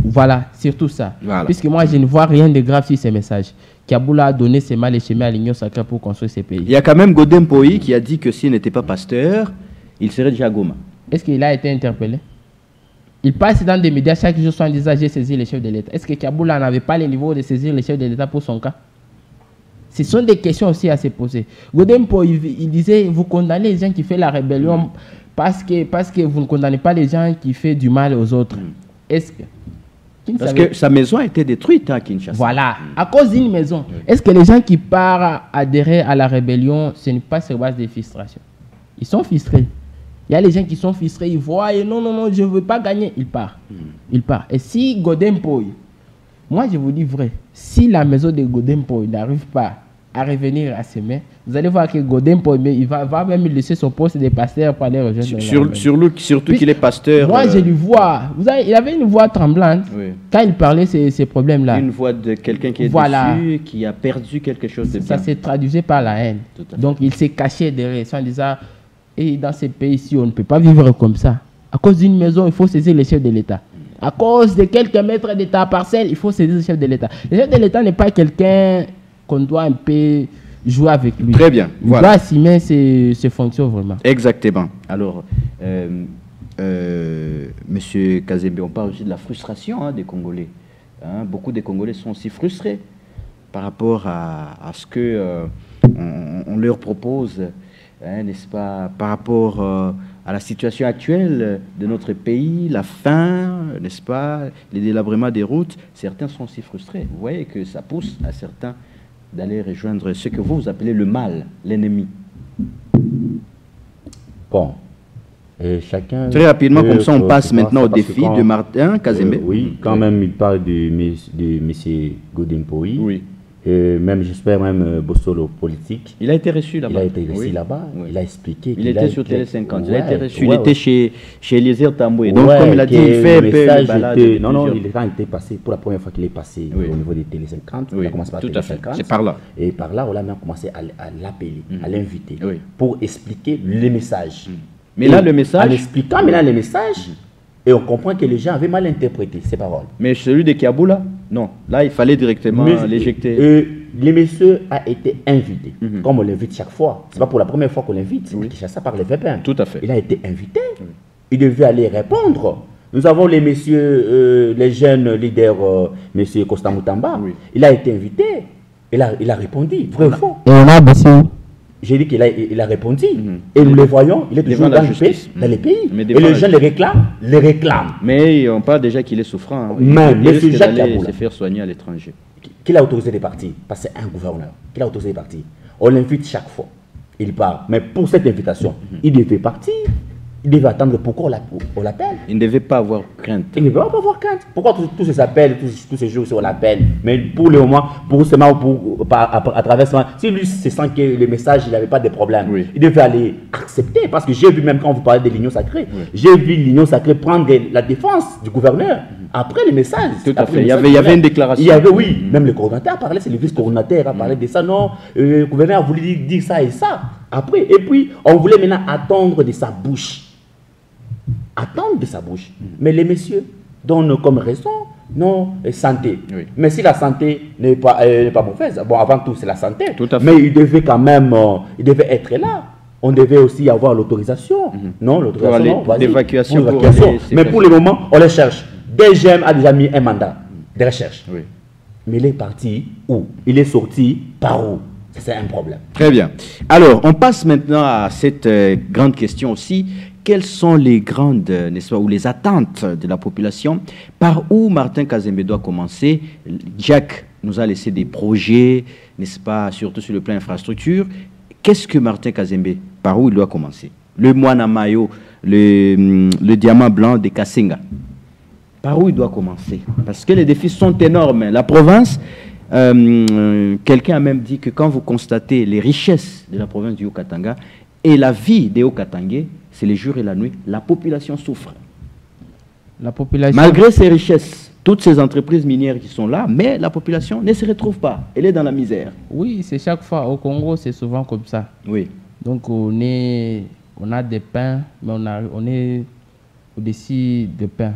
Voilà, surtout ça.
Voilà.
Puisque moi, je ne vois rien de grave sur ces messages. Kaboula a donné ses mal et chemins à l'Union sacrée pour construire ces pays.
Il y a quand même Godin Poyi qui a dit que s'il n'était pas pasteur, il serait déjà à Goma.
Est-ce qu'il a été interpellé? Il passe dans des médias chaque jour en disant j'ai saisi le chef de l'État. Est-ce que Kaboula n'avait pas le niveau de saisir le chef de l'État pour son cas? Ce sont des questions aussi à se poser. Godempo, il disait, vous condamnez les gens qui font la rébellion parce que vous ne condamnez pas les gens qui font du mal aux autres. Est-ce que...
Parce que sa maison a été détruite à Kinshasa.
Voilà, à cause d'une maison. Est-ce que les gens qui partent adhérer à la rébellion, ce n'est pas sur base de frustration? Ils sont frustrés. Il y a les gens qui sont frustrés, ils voient, et non, je ne veux pas gagner. Ils partent. Ils partent. Et si Godempo, moi je vous dis vrai, si la maison de Godempo n'arrive pas à revenir à ses mains, vous allez voir que Godempo, il va même laisser son poste de pasteur pour aller rejoindre.
Surtout qu'il est pasteur.
Moi, je lui vois. Il avait une voix tremblante quand il parlait de ces problèmes-là.
Une voix de quelqu'un qui est déçu, qui a perdu quelque chose de bien.
Ça s'est traduit par la haine. Donc, il s'est caché derrière ça en disant, et dans ces pays-ci, on ne peut pas vivre comme ça. À cause d'une maison, il faut saisir les chefs de l'État. À cause de quelques mètres de ta parcelle, il faut saisir le chef de l'État. Le chef de l'État n'est pas quelqu'un qu'on doit un peu jouer avec lui.
Très bien.
Il doit assumer ses fonctions vraiment.
Exactement. Alors, Monsieur Kazembe, on parle aussi de la frustration des Congolais. Beaucoup des Congolais sont aussi frustrés par rapport à ce que on leur propose, n'est-ce pas, par rapport à la situation actuelle de notre pays, la faim, n'est-ce pas, les délabrements des routes. Certains sont aussi frustrés. Vous voyez que ça pousse à certains d'aller rejoindre ce que vous appelez le mal, l'ennemi.
Bon. Et chacun...
Très rapidement, comme ça, on passe maintenant au défi de Martin Kazembe.
Oui, quand même, il parle de M. Godempo.
Oui.
Même, j'espère, même Bossolo politique.
Il a été reçu là-bas.
Il a été reçu là-bas. Oui. Il a expliqué.
Il était sur Télé 50. Il a été reçu. Il était chez Eliezer Tamboué. Donc, comme il a dit, il fait un peu
de
balade.
Non, il était passé, pour la première fois qu'il est passé au niveau de Télé 50.
Oui,
il a commencé par
tout
Télé
à fait.
50.
C'est par là.
Et par là, on a même commencé à l'appeler, à l'inviter, pour expliquer les messages.
Mais là, le message...
En expliquant maintenant les messages, et on comprend que les gens avaient mal interprété ces paroles.
Mais celui de Kiaboula, non. Là, il fallait directement l'éjecter.
Le monsieur a été invité, comme on l'invite chaque fois. Ce n'est pas pour la première fois qu'on l'invite. Ça par les VPN.
Tout à fait.
Il a été invité. Il devait aller répondre. Nous avons les messieurs, les jeunes leaders, monsieur Costa Moutamba. Il a été invité. Il a répondu. Vrai ou faux?
Et on a baissé.
J'ai dit qu'il a répondu. Et nous les voyons, il est toujours dans les pays. Et les gens les réclament.
Mais on parle déjà qu'il est souffrant.
Mais
il risque
Jacques
d'aller se faire soigner à l'étranger.
Qui a autorisé des partis? Parce que c'est un gouverneur. Qui a autorisé des partis? On l'invite chaque fois. Il part. Mais pour cette invitation, il devait partir. Il devait attendre pourquoi on l'appelle.
Il ne devait pas avoir crainte.
Il ne devait pas avoir crainte. Pourquoi tous ces appels, tous ces jours, on l'appelle? Mais pour le moment, à travers ça, si lui se sent que le message, il n'avait pas de problème, il devait aller accepter. Parce que j'ai vu, même quand vous parlez de l'Union sacrée, j'ai vu l'Union sacrée prendre la défense du gouverneur après le message.
Tout à fait. Il y avait une déclaration.
Il y avait, même le coordonnateur a parlé, c'est le vice-coordonnateur a parlé de ça. Non, le gouverneur a voulu dire ça et ça. Après, et puis, on voulait maintenant attendre de sa bouche. Attendre de sa bouche. Mais les messieurs donnent comme raison, non, santé. Mais si la santé n'est pas mauvaise, bon, avant tout, c'est la santé.
Tout à fait.
Mais il devait quand même, il devait être là. On devait aussi avoir l'autorisation. Non, l'autorisation,
d'évacuation.
Mais pour le moment, on les cherche. DGM a déjà mis un mandat de recherche. Mais il est parti où? Il est sorti par où? C'est un problème.
Très bien. Alors, on passe maintenant à cette grande question aussi. Quelles sont les grandes, n'est-ce pas, ou les attentes de la population? Par où Martin Kazembe doit commencer? Jack nous a laissé des projets, n'est-ce pas, surtout sur le plan infrastructure. Qu'est-ce que Martin Kazembe, par où il doit commencer? Le Moana Mayo, le diamant blanc de Kassenga. Par où il doit commencer? Parce que les défis sont énormes. La province, quelqu'un a même dit que quand vous constatez les richesses de la province du Haut-Katanga et la vie des Hauts-Katangais, c'est les jours et la nuit, la population souffre.
La population...
Malgré ces richesses, toutes ces entreprises minières qui sont là, mais la population ne se retrouve pas. Elle est dans la misère.
Oui, c'est chaque fois. Au Congo, c'est souvent comme ça.
Oui.
Donc, on a des pains, mais on est au-dessus de pain.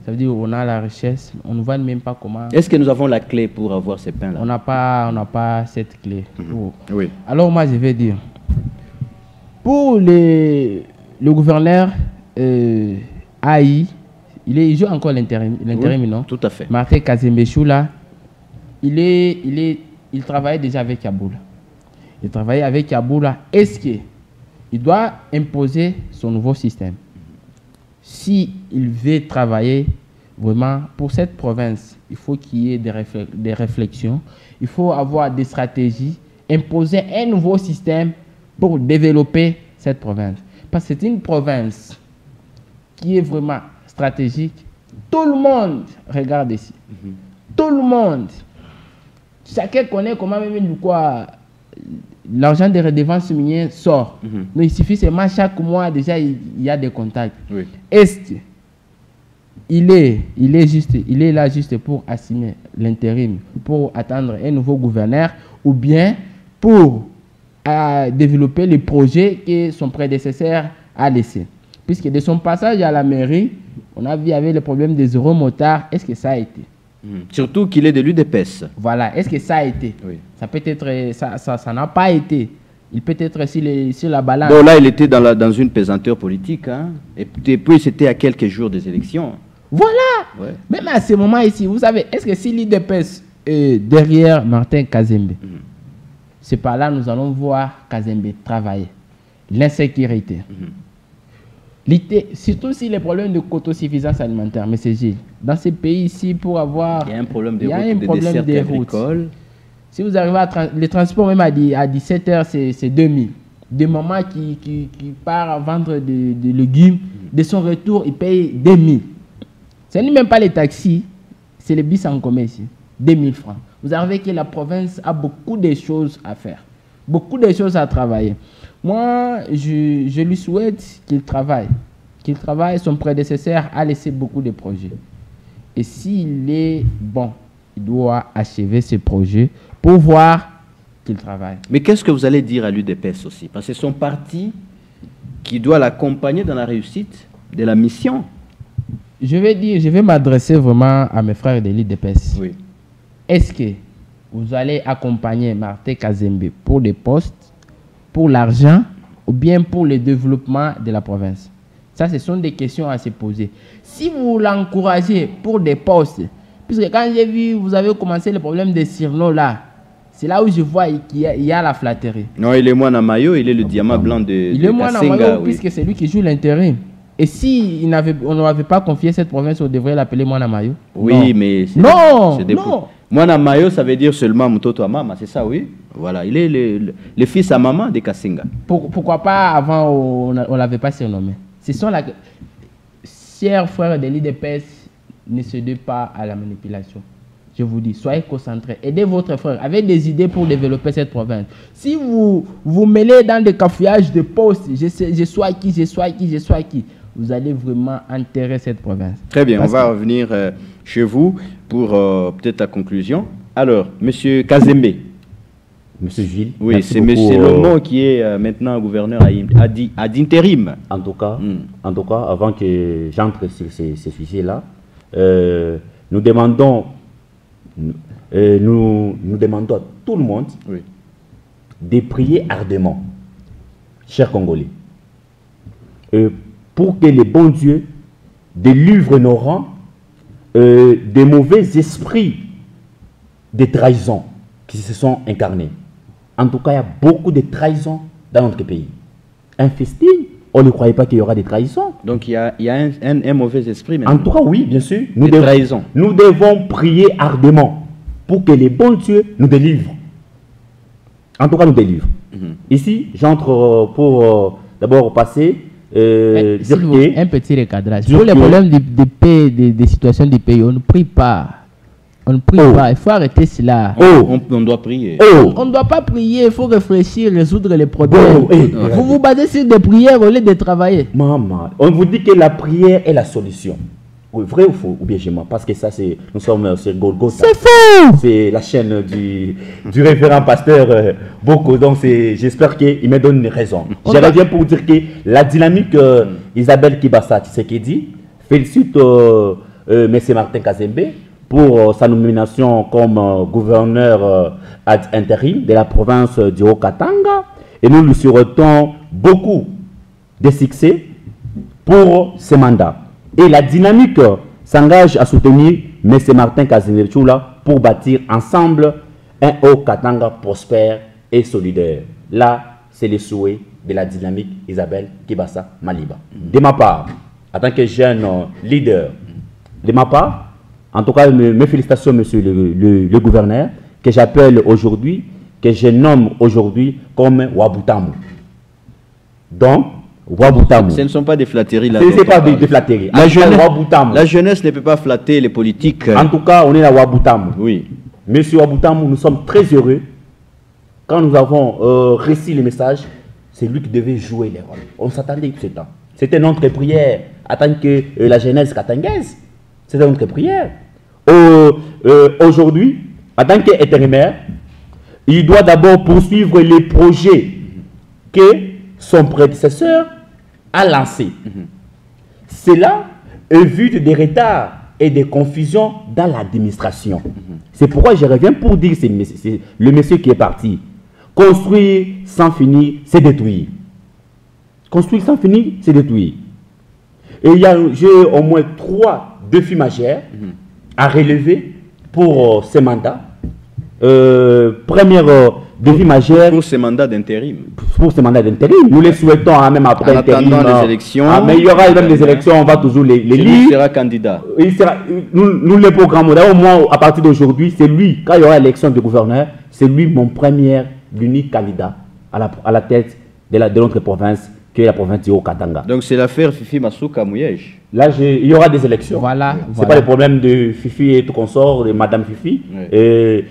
Ça veut dire qu'on a la richesse, on ne voit même pas comment...
Est-ce que nous avons la clé pour avoir ces pains-là?
On n'a pas cette clé.
Oui.
Alors, moi, je vais dire, pour le gouverneur AI, il joue encore l'intérim, non?
Tout à fait.
Martin Kazembe Choula, il est il travaillait déjà avec Yaboula. Il travaillait avec Yaboula. Est-ce qu'il doit imposer son nouveau système? Si il veut travailler vraiment pour cette province, il faut qu'il y ait des réflexions, il faut avoir des stratégies, imposer un nouveau système pour développer cette province. Parce que c'est une province qui est vraiment stratégique. Tout le monde regarde ici. Tout le monde. Chacun connaît comment même quoi l'argent des redevances minières sort. Donc il suffit seulement chaque mois déjà il y a des contacts. Oui. Est-ce il est là juste pour assumer l'intérim, pour attendre un nouveau gouverneur, ou bien pour développer les projets que son prédécesseur a laissés. Puisque de son passage à la mairie, on a vu avec le problème des euromotards, est-ce que ça a été?
Surtout qu'il est de l'UDPS.
Voilà, est-ce que ça a été? Oui. Ça peut être, ça n'a pas été. Il peut être sur la balance.
Bon, là, il était dans une pesanteur politique. Hein? Et puis, c'était à quelques jours des élections.
Voilà. Ouais. Même à ce moment ici, vous savez, est-ce que si l'UDPS est derrière Martin Kazembe, c'est par là nous allons voir Kazembe travailler. L'insécurité. Surtout si les problèmes de autosuffisance alimentaire, mais c'est Gilles. Dans ces pays ici, pour avoir...
Il y a un problème des routes.
Si vous arrivez à... les transports même à 17h, c'est 2000. Des mamans qui part à vendre des légumes, de son retour, il paye 2000. Ce n'est même pas les taxis, c'est les bus en commun ici. 2000 francs. Vous arrivez que la province a beaucoup de choses à faire. Beaucoup de choses à travailler. Moi, je lui souhaite qu'il travaille. Qu'il travaille. Son prédécesseur a laissé beaucoup de projets. Et s'il est bon, il doit achever ses projets pour voir qu'il travaille.
Mais qu'est-ce que vous allez dire à l'UDPS aussi? Parce que c'est son parti qui doit l'accompagner dans la réussite de la mission.
Je vais m'adresser vraiment à mes frères de l'UDPS. Oui. Est-ce que vous allez accompagner Martin Kazembe pour des postes, pour l'argent ou bien pour le développement de la province? Ça, ce sont des questions à se poser. Si vous l'encouragez pour des postes, puisque quand j'ai vu, vous avez commencé le problème des Cyrno là, c'est là où je vois qu'il y a la flatterie.
Non, il est moins en maillot, il est le diamant blanc de
Il est moins en maillot puisque c'est lui qui joue l'intérim. Et si on n'avait pas confié cette province, on devrait l'appeler Moana Mayo?
Oui,
non.
Mais...
Non.
Moana Mayo, ça veut dire seulement Mutoto à Mama, c'est ça, oui? Voilà, il est le fils à maman de Kassinga.
Pourquoi pas avant, on ne l'avait pas surnommé? Ce sont les chers frères de l'IDPS, ne cédez pas à la manipulation. Je vous dis, soyez concentrés. Aidez votre frère avec des idées pour développer cette province. Si vous vous mêlez dans des cafouillages de postes, je sois qui, vous allez vraiment enterrer cette province.
Très bien, on va revenir chez vous pour peut-être la conclusion. Alors, M. Kazembe.
Monsieur Gilles.
Oui, c'est M. Lomo qui est maintenant gouverneur à d'intérim.
En tout cas, avant que j'entre sur ces sujets-là, nous demandons à tout le monde de prier ardemment, chers Congolais, pour que le bon Dieu délivre nos rangs des mauvais esprits de trahison qui se sont incarnés. En tout cas, il y a beaucoup de trahisons dans notre pays. Un festin, on ne croyait pas qu'il y aura des trahisons.
Donc il y a un mauvais esprit maintenant.
En tout cas, oui, bien sûr.
Nous
devons prier ardemment pour que les bons dieux nous délivrent. En tout cas, nous délivrent. Ici, j'entre pour d'abord passer...
un petit recadrage. Pour les problèmes des situations du pays, on ne prie pas. On ne prie pas, il faut arrêter cela.
On doit prier.
On ne doit pas prier, il faut réfléchir, résoudre les problèmes. Vous vous basez sur des prières au lieu de travailler.
Maman, on vous dit que la prière est la solution. Oui, vrai ou faux? Ou bien je mens? Parce que ça, nous sommes sur Golgotha.
C'est faux!
C'est la chaîne du révérend pasteur Boko. Donc j'espère qu'il me donne une raison. Je reviens pour dire que la dynamique Isabelle Kibassa, tu sais qu'il dit, félicite M. Martin Kazembe pour sa nomination comme gouverneur ad intérim de la province du Haut-Katanga. Et nous lui souhaitons beaucoup de succès pour ce mandat. Et la dynamique s'engage à soutenir M. Martin Kazembe pour bâtir ensemble un Haut-Katanga prospère et solidaire. Là, c'est le souhait de la dynamique Isabelle Kibasa Maliba. De ma part, en tant que jeune leader, de ma part, en tout cas, mes félicitations, monsieur le gouverneur, que j'appelle aujourd'hui, que je nomme aujourd'hui comme Wabutamu. Donc, Wabutamu.
Ce ne sont pas des flatteries là.
Ce n'est pas des flatteries.
La jeunesse ne peut pas flatter les politiques.
En tout cas, on est à Wabutamu.
Oui.
Monsieur Wabutamu, nous sommes très heureux. Quand nous avons réussi le message, c'est lui qui devait jouer les rôles. On s'attendait tout ce temps. C'était notre prière en tant que la jeunesse katangaise. C'était notre prière. Aujourd'hui, en tant qu'intérimaire, il doit d'abord poursuivre les projets que son prédécesseur a lancés. Cela évite des retards et des confusions dans l'administration. C'est pourquoi je reviens pour dire, c'est le monsieur qui est parti. Construire sans finir, c'est détruire. Construire sans finir, c'est détruire. Et j'ai au moins 3 défis majeurs à relever pour ces mandats. Premier défi majeur.
Pour ces mandats d'intérim.
Pour ces mandats d'intérim. Nous les souhaitons, hein, même après
l'intérim. Les élections.
Mais il y aura même des élections, on va toujours les lire.
Il sera candidat.
Nous les programmons. D'ailleurs, moi, à partir d'aujourd'hui, c'est lui, quand il y aura l'élection de gouverneur, c'est lui mon premier, l'unique candidat à la tête de notre province, qui est la province du Haut-Katanga.
Donc c'est l'affaire Fifi Masuka Mouyej.
Là, il y aura des élections.
Voilà.
Ce n'est pas le problème de Fifi et tout consort, de Madame Fifi. Oui.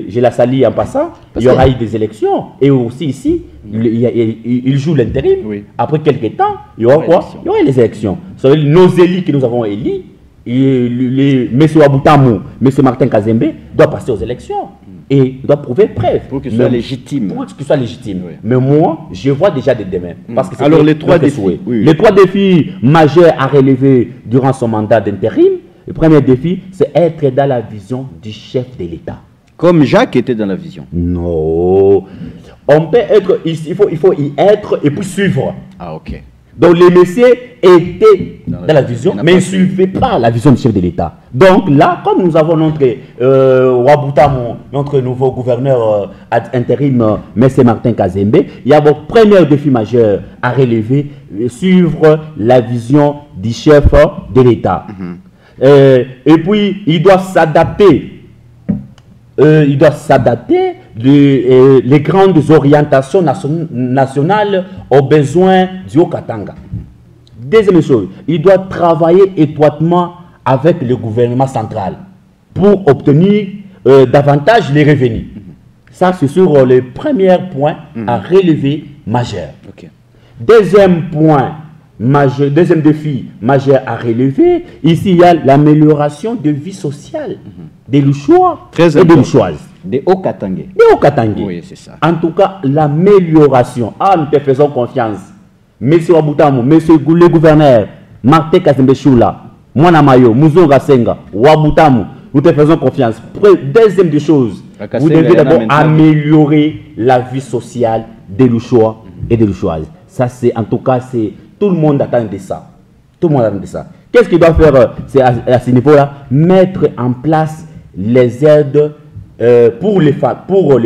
Je la salue en passant. Il y aura eu des élections. Et aussi ici, il joue l'intérim. Oui. Après quelques temps, il y aura quoi? Il y aura les élections. Nos élus que nous avons élus, M. Wabutamu, M. Martin Kazembe, doivent passer aux élections. Et doit prouver preuve.
Pour qu'il soit légitime.
Pour qu'il soit légitime. Oui. Mais moi, je vois déjà des demain. Parce que
alors les 3 défis.
Oui. Les 3 défis majeurs à relever durant son mandat d'intérim. Le premier défi, c'est être dans la vision du chef de l'État.
Comme Jacques était dans la vision.
Non. On peut être, il faut y être et puis suivre.
Ah, ok.
Donc les messieurs étaient dans la vision, mais ils ne suivaient pas la vision du chef de l'État. Donc là, comme nous avons notre Wabutamu, notre nouveau gouverneur intérim, M. Martin Kazembe, il y a vos premiers défis majeurs à relever, suivre la vision du chef de l'État. Et puis, il doit s'adapter. Les grandes orientations nationales aux besoins du Haut-Katanga. Deuxième chose, il doit travailler étroitement avec le gouvernement central pour obtenir davantage les revenus. Ça, c'est sur le premier point à relever majeur.
Okay.
Deuxième point majeur, deuxième défi majeur à relever, ici il y a l'amélioration de vie sociale des Louchois et des Louchoises.
Des Haut-Katangais.
Des Haut-Katangais.
Oui, c'est ça.
En tout cas, l'amélioration. Ah, nous te faisons confiance. Monsieur Wabutamu, monsieur le gouverneur, Martin Kazembe Choula, Mwana Mayo, Muzonga Senga, Wabutamu, nous te faisons confiance. Deuxième des choses, vous devez d'abord améliorer la vie sociale des Louchois et des Louchoises. Ça, c'est, en tout cas, c'est, tout le monde attend de ça. Tout le monde attend de ça. Qu'est-ce qu'il doit faire à ce niveau-là? Mettre en place les aides pour les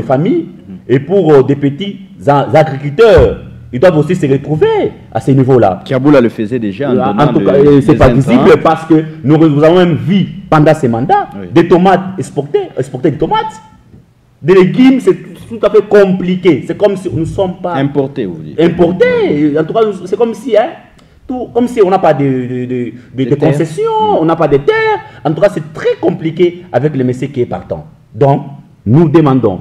familles et pour des petits agriculteurs. Ils doivent aussi se retrouver à ce niveau-là.
Kiaboula le faisait déjà.
En tout cas, ce n'est pas visible parce que nous avons même vu pendant ces mandats des tomates exporter des tomates. Des légumes, c'est tout à fait compliqué. C'est comme si nous ne sommes pas...
Importés, vous dites.
Importés. En tout cas, c'est comme si... comme si on n'a pas de concessions, on n'a pas de terres. En tout cas, c'est très compliqué avec le monsieur qui est partant. Donc, nous demandons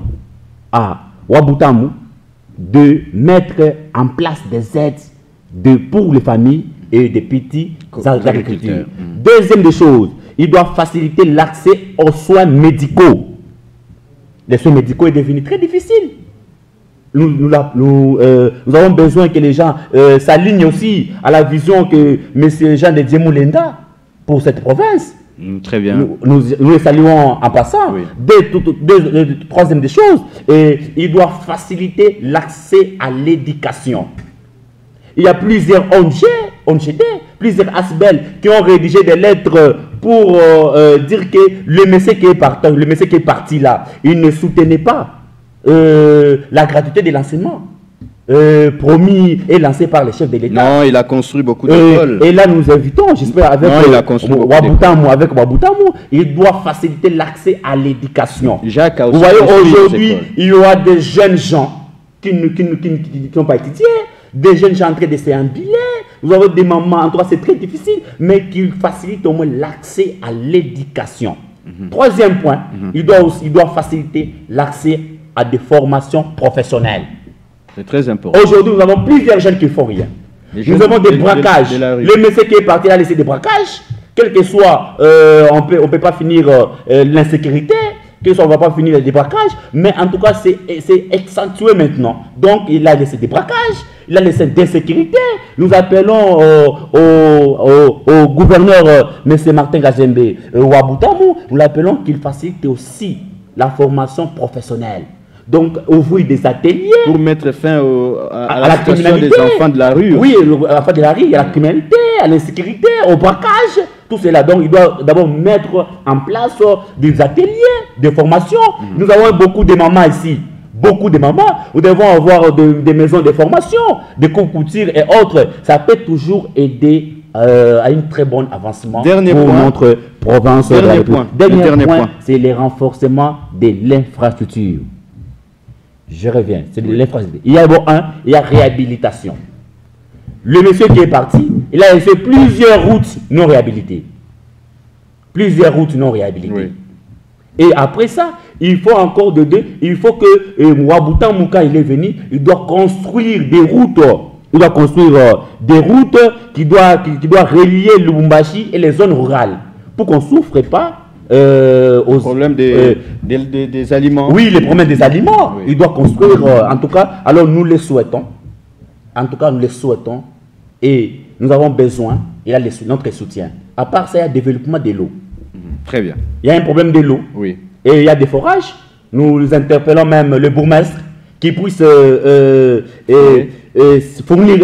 à Wabutamu de mettre en place des aides pour les familles et des petits agriculteurs. Deuxième des choses, il doit faciliter l'accès aux soins médicaux. Les soins médicaux est devenu très difficile. Nous avons besoin que les gens s'alignent aussi à la vision que M. Jean de Diemou-Lenda pour cette province.
Très bien.
Nous les saluons en passant. Oui. Troisième des choses, il doit faciliter l'accès à l'éducation. Il y a plusieurs ONG plusieurs Asbel qui ont rédigé des lettres pour dire que le monsieur qui est parti là, il ne soutenait pas la gratuité de l'enseignement. Promis et lancé par les chefs de l'État.
Non, il a construit beaucoup d'écoles.
Et là, nous invitons, j'espère, avec Waboutamou, il doit faciliter l'accès à l'éducation. Vous voyez, aujourd'hui, il y aura des jeunes gens qui n'ont pas étudié, des jeunes gens en train de s'ambuler. Vous avez des mamans, en tout cas, c'est très difficile, mais qu'il facilite au moins l'accès à l'éducation. Troisième point, il doit faciliter l'accès à des formations professionnelles.
C'est très important.
Aujourd'hui, nous avons plusieurs jeunes qui ne font rien. Nous avons des braquages. Le monsieur qui est parti a laissé des braquages. Quel que soit, on peut pas finir l'insécurité, que soit on ne va pas finir les braquages, mais en tout cas, c'est accentué maintenant. Donc, il a laissé des braquages, il a laissé d'insécurité. Nous appelons au gouverneur, M. Martin Kazembe Waboutamou, nous l'appelons qu'il facilite aussi la formation professionnelle. Donc, ouvrir des ateliers.
Pour mettre fin à la situation des enfants de la rue.
Oui, à la fin de la rue, il y a la criminalité, à l'insécurité, au braquage, tout cela. Donc, il doit d'abord mettre en place des ateliers, des formations. Nous avons beaucoup de mamans ici. Beaucoup de mamans. Nous devons avoir des maisons de formation, des cours couture et autres. Ça peut toujours aider à un très bon avancement pour notre province.
Dernier point,
c'est le renforcement de l'infrastructure. Je reviens, c'est de l'infrastructure. Il y a il y a réhabilitation. Le monsieur qui est parti, il a fait plusieurs routes non réhabilitées. Plusieurs routes non réhabilitées. Oui. Et après ça, il faut encore il faut que Waboutamou, quand il est venu, il doit construire des routes. Il doit construire des routes qui doivent relier Lubumbashi et les zones rurales. Pour qu'on ne souffre pas
au problème des aliments.
Oui, les problèmes des aliments. Oui. Il doit construire, en tout cas, alors nous les souhaitons. En tout cas, nous les souhaitons. Et nous avons besoin, il a notre soutien. À part ça, il y a le développement de l'eau.
Très bien.
Il y a un problème de l'eau.
Oui.
Et il y a des forages. Nous interpellons même le bourgmestre qui puisse fournir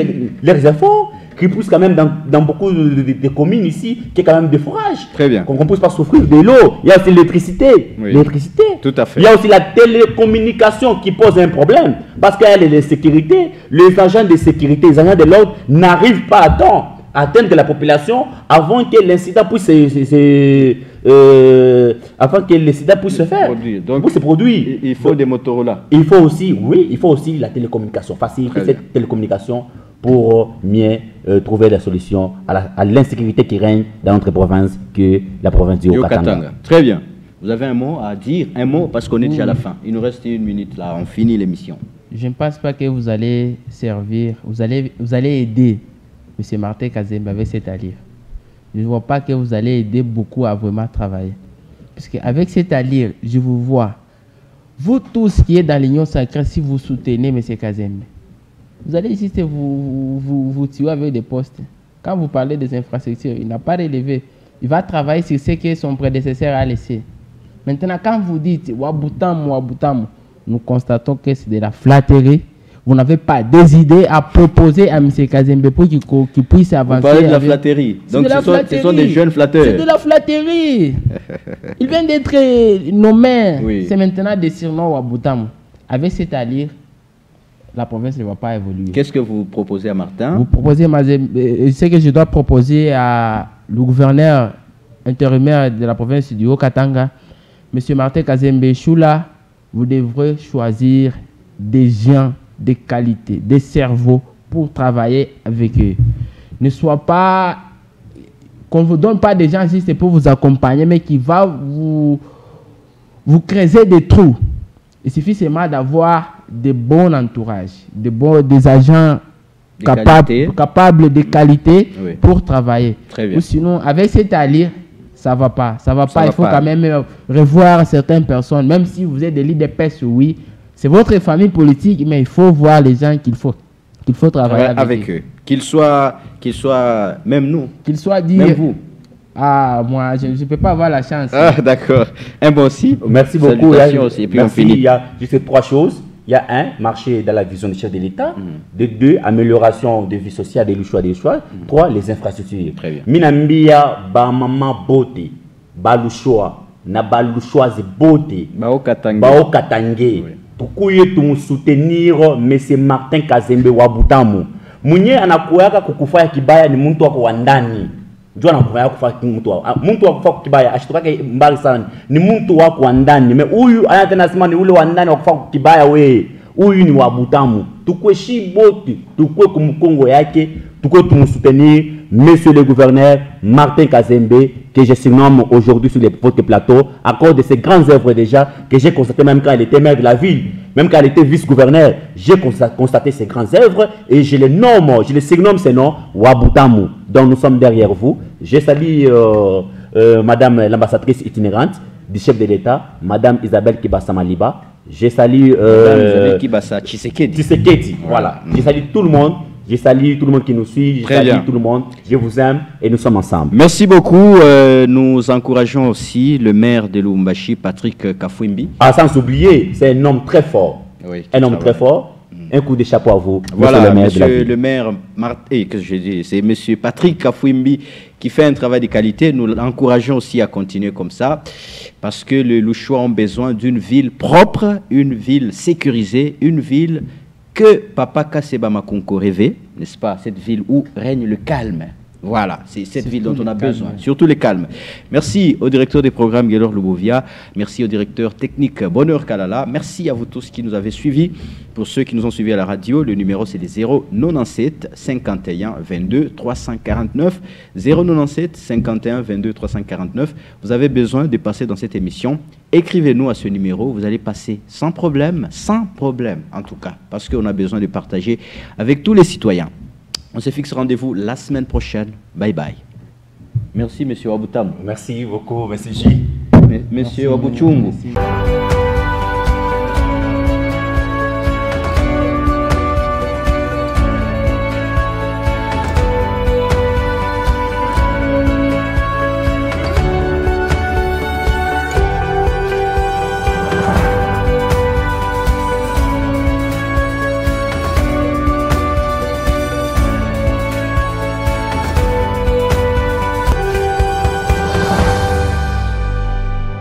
les efforts, qui pousse quand même dans beaucoup de communes ici, qui est quand même des forages.
Très bien.
Qu'on ne puisse pas souffrir de l'eau. Il y a aussi l'électricité.
Oui.
L'électricité.
Tout à fait.
Il y a aussi la télécommunication qui pose un problème. Parce qu'il y a les sécurités. Les agents de sécurité, les agents de l'ordre n'arrivent pas à temps à atteindre la population avant que l'incident puisse se faire.
Donc,
se produire.
Il faut des Motorola.
Il faut aussi, il faut aussi la télécommunication. Faciliter cette télécommunication pour mieux trouver la solution à l'insécurité qui règne dans notre province, que la province du Haut-Katanga.
Très bien. Vous avez un mot à dire, un mot, parce qu'on est déjà à la fin. Il nous reste 1 minute là, on finit l'émission.
Je ne pense pas que vous allez servir, vous allez aider M. Martin Kazembe avec cet allure. Je ne vois pas que vous allez aider beaucoup à vraiment travailler. Parce qu'avec cette allure, je vous vois, vous tous qui êtes dans l'Union sacrée, si vous soutenez M. Kazembe, vous allez ici vous tuer avec des postes. Quand vous parlez des infrastructures, il n'a pas relevé. Il va travailler sur ce que son prédécesseur a laissé. Maintenant, quand vous dites Waboutamou, nous constatons que c'est de la flatterie. Vous n'avez pas des idées à proposer à M. Kazembe pour qu'il puisse avancer.
Vous parlez de la flatterie. Donc ce sont des jeunes flatteurs.
C'est de la flatterie. Il vient d'être nommé. Oui. C'est maintenant des surnoms Waboutamou. Avec cette allure, la province ne va pas évoluer.
Qu'est-ce que vous proposez à Martin?
Vous proposez, ce que je dois proposer à le gouverneur intérimaire de la province du Haut-Katanga, M. Martin Kazembe Choula, vous devrez choisir des gens de qualité, des cerveaux pour travailler avec eux. Ne soit pas, qu'on ne vous donne pas des gens juste pour vous accompagner, mais qui va vous creuser des trous. Il suffit seulement d'avoir des bons entourages, des agents capables de qualité pour travailler.
Très bien.
Ou sinon, avec cette allure, ça ne va pas. Il faut quand même revoir certaines personnes, même si vous êtes des leaders PES, oui. C'est votre famille politique, mais il faut voir les gens qu'il faut travailler avec eux.
Qu'ils soient, même nous.
Qu'ils soient
même vous.
Ah, moi, je ne peux pas avoir la chance.
Ah, d'accord. Un bon si.
Merci beaucoup.
Aussi, et puis
merci. Il y a juste 3 choses. Il y a un, marcher dans la vision du chef de l'État. De deux, amélioration de vie sociale des Louchois. Trois, les infrastructures.
Très bien.
Minambia, Bamama Bote, Balouchois, Nabalouchois Bote, Bao Katange. Tukuye tu soutenir M. Martin Kazembe Wabutamu. Munye anakuweka kukufanya kibaya ni mtu wako wa ndani. Njoo anakuweka kufanya mtu wako. Mtu wako kufanya kibaya ashitokake mbali sana. Ni mtu wako wa ndani. Me huyu anatena sema ni ule wa ndani wa kufanya kibaya wewe. Huyu ni Wabutamu. Tukue shiboti, tukue kumkongo yake, tukue tumusoutenir monsieur le gouverneur Martin Kazembe que je surnomme aujourd'hui sur votre plateau à cause de ses grandes œuvres déjà que j'ai constaté même quand il était maire de la ville, même quand il était vice-gouverneur, j'ai constaté ses grandes œuvres et je les nomme, je les surnomme ces noms Wabutamu. Donc nous sommes derrière vous. Je salue madame l'ambassadrice itinérante du chef de l'État, madame Isabelle Kibasa Maliba. Je salue
Isabelle Kibasa
Tshisekedi. Voilà. Je salue tout le monde. Je salue tout le monde qui nous suit. Je salue tout le monde. Je vous aime et nous sommes ensemble.
Merci beaucoup. Nous encourageons aussi le maire de Lubumbashi, Patrick Kafwimbi.
Ah, sans oublier, c'est un homme très fort.
Oui,
un homme très fort. Un coup de chapeau à vous.
Voilà, monsieur le maire, c'est monsieur Patrick Kafwimbi qui fait un travail de qualité. Nous l'encourageons aussi à continuer comme ça parce que les Louchois ont besoin d'une ville propre, une ville sécurisée, une ville que Papa Kaseba Makonko rêvait, n'est-ce pas? Cette ville où règne le calme. Voilà, c'est cette ville dont on a besoin, surtout le calme. Merci au directeur des programmes Guélor Lubovia, merci au directeur technique Bonheur Kalala, merci à vous tous qui nous avez suivis. Pour ceux qui nous ont suivis à la radio, le numéro c'est le 097 51 22 349. 097 51 22 349. Vous avez besoin de passer dans cette émission. Écrivez-nous à ce numéro, vous allez passer sans problème en tout cas, parce qu'on a besoin de partager avec tous les citoyens. On se fixe rendez-vous la semaine prochaine. Bye bye. Merci, monsieur Wabutam.
Merci beaucoup, monsieur J.
Monsieur Wabuchungu.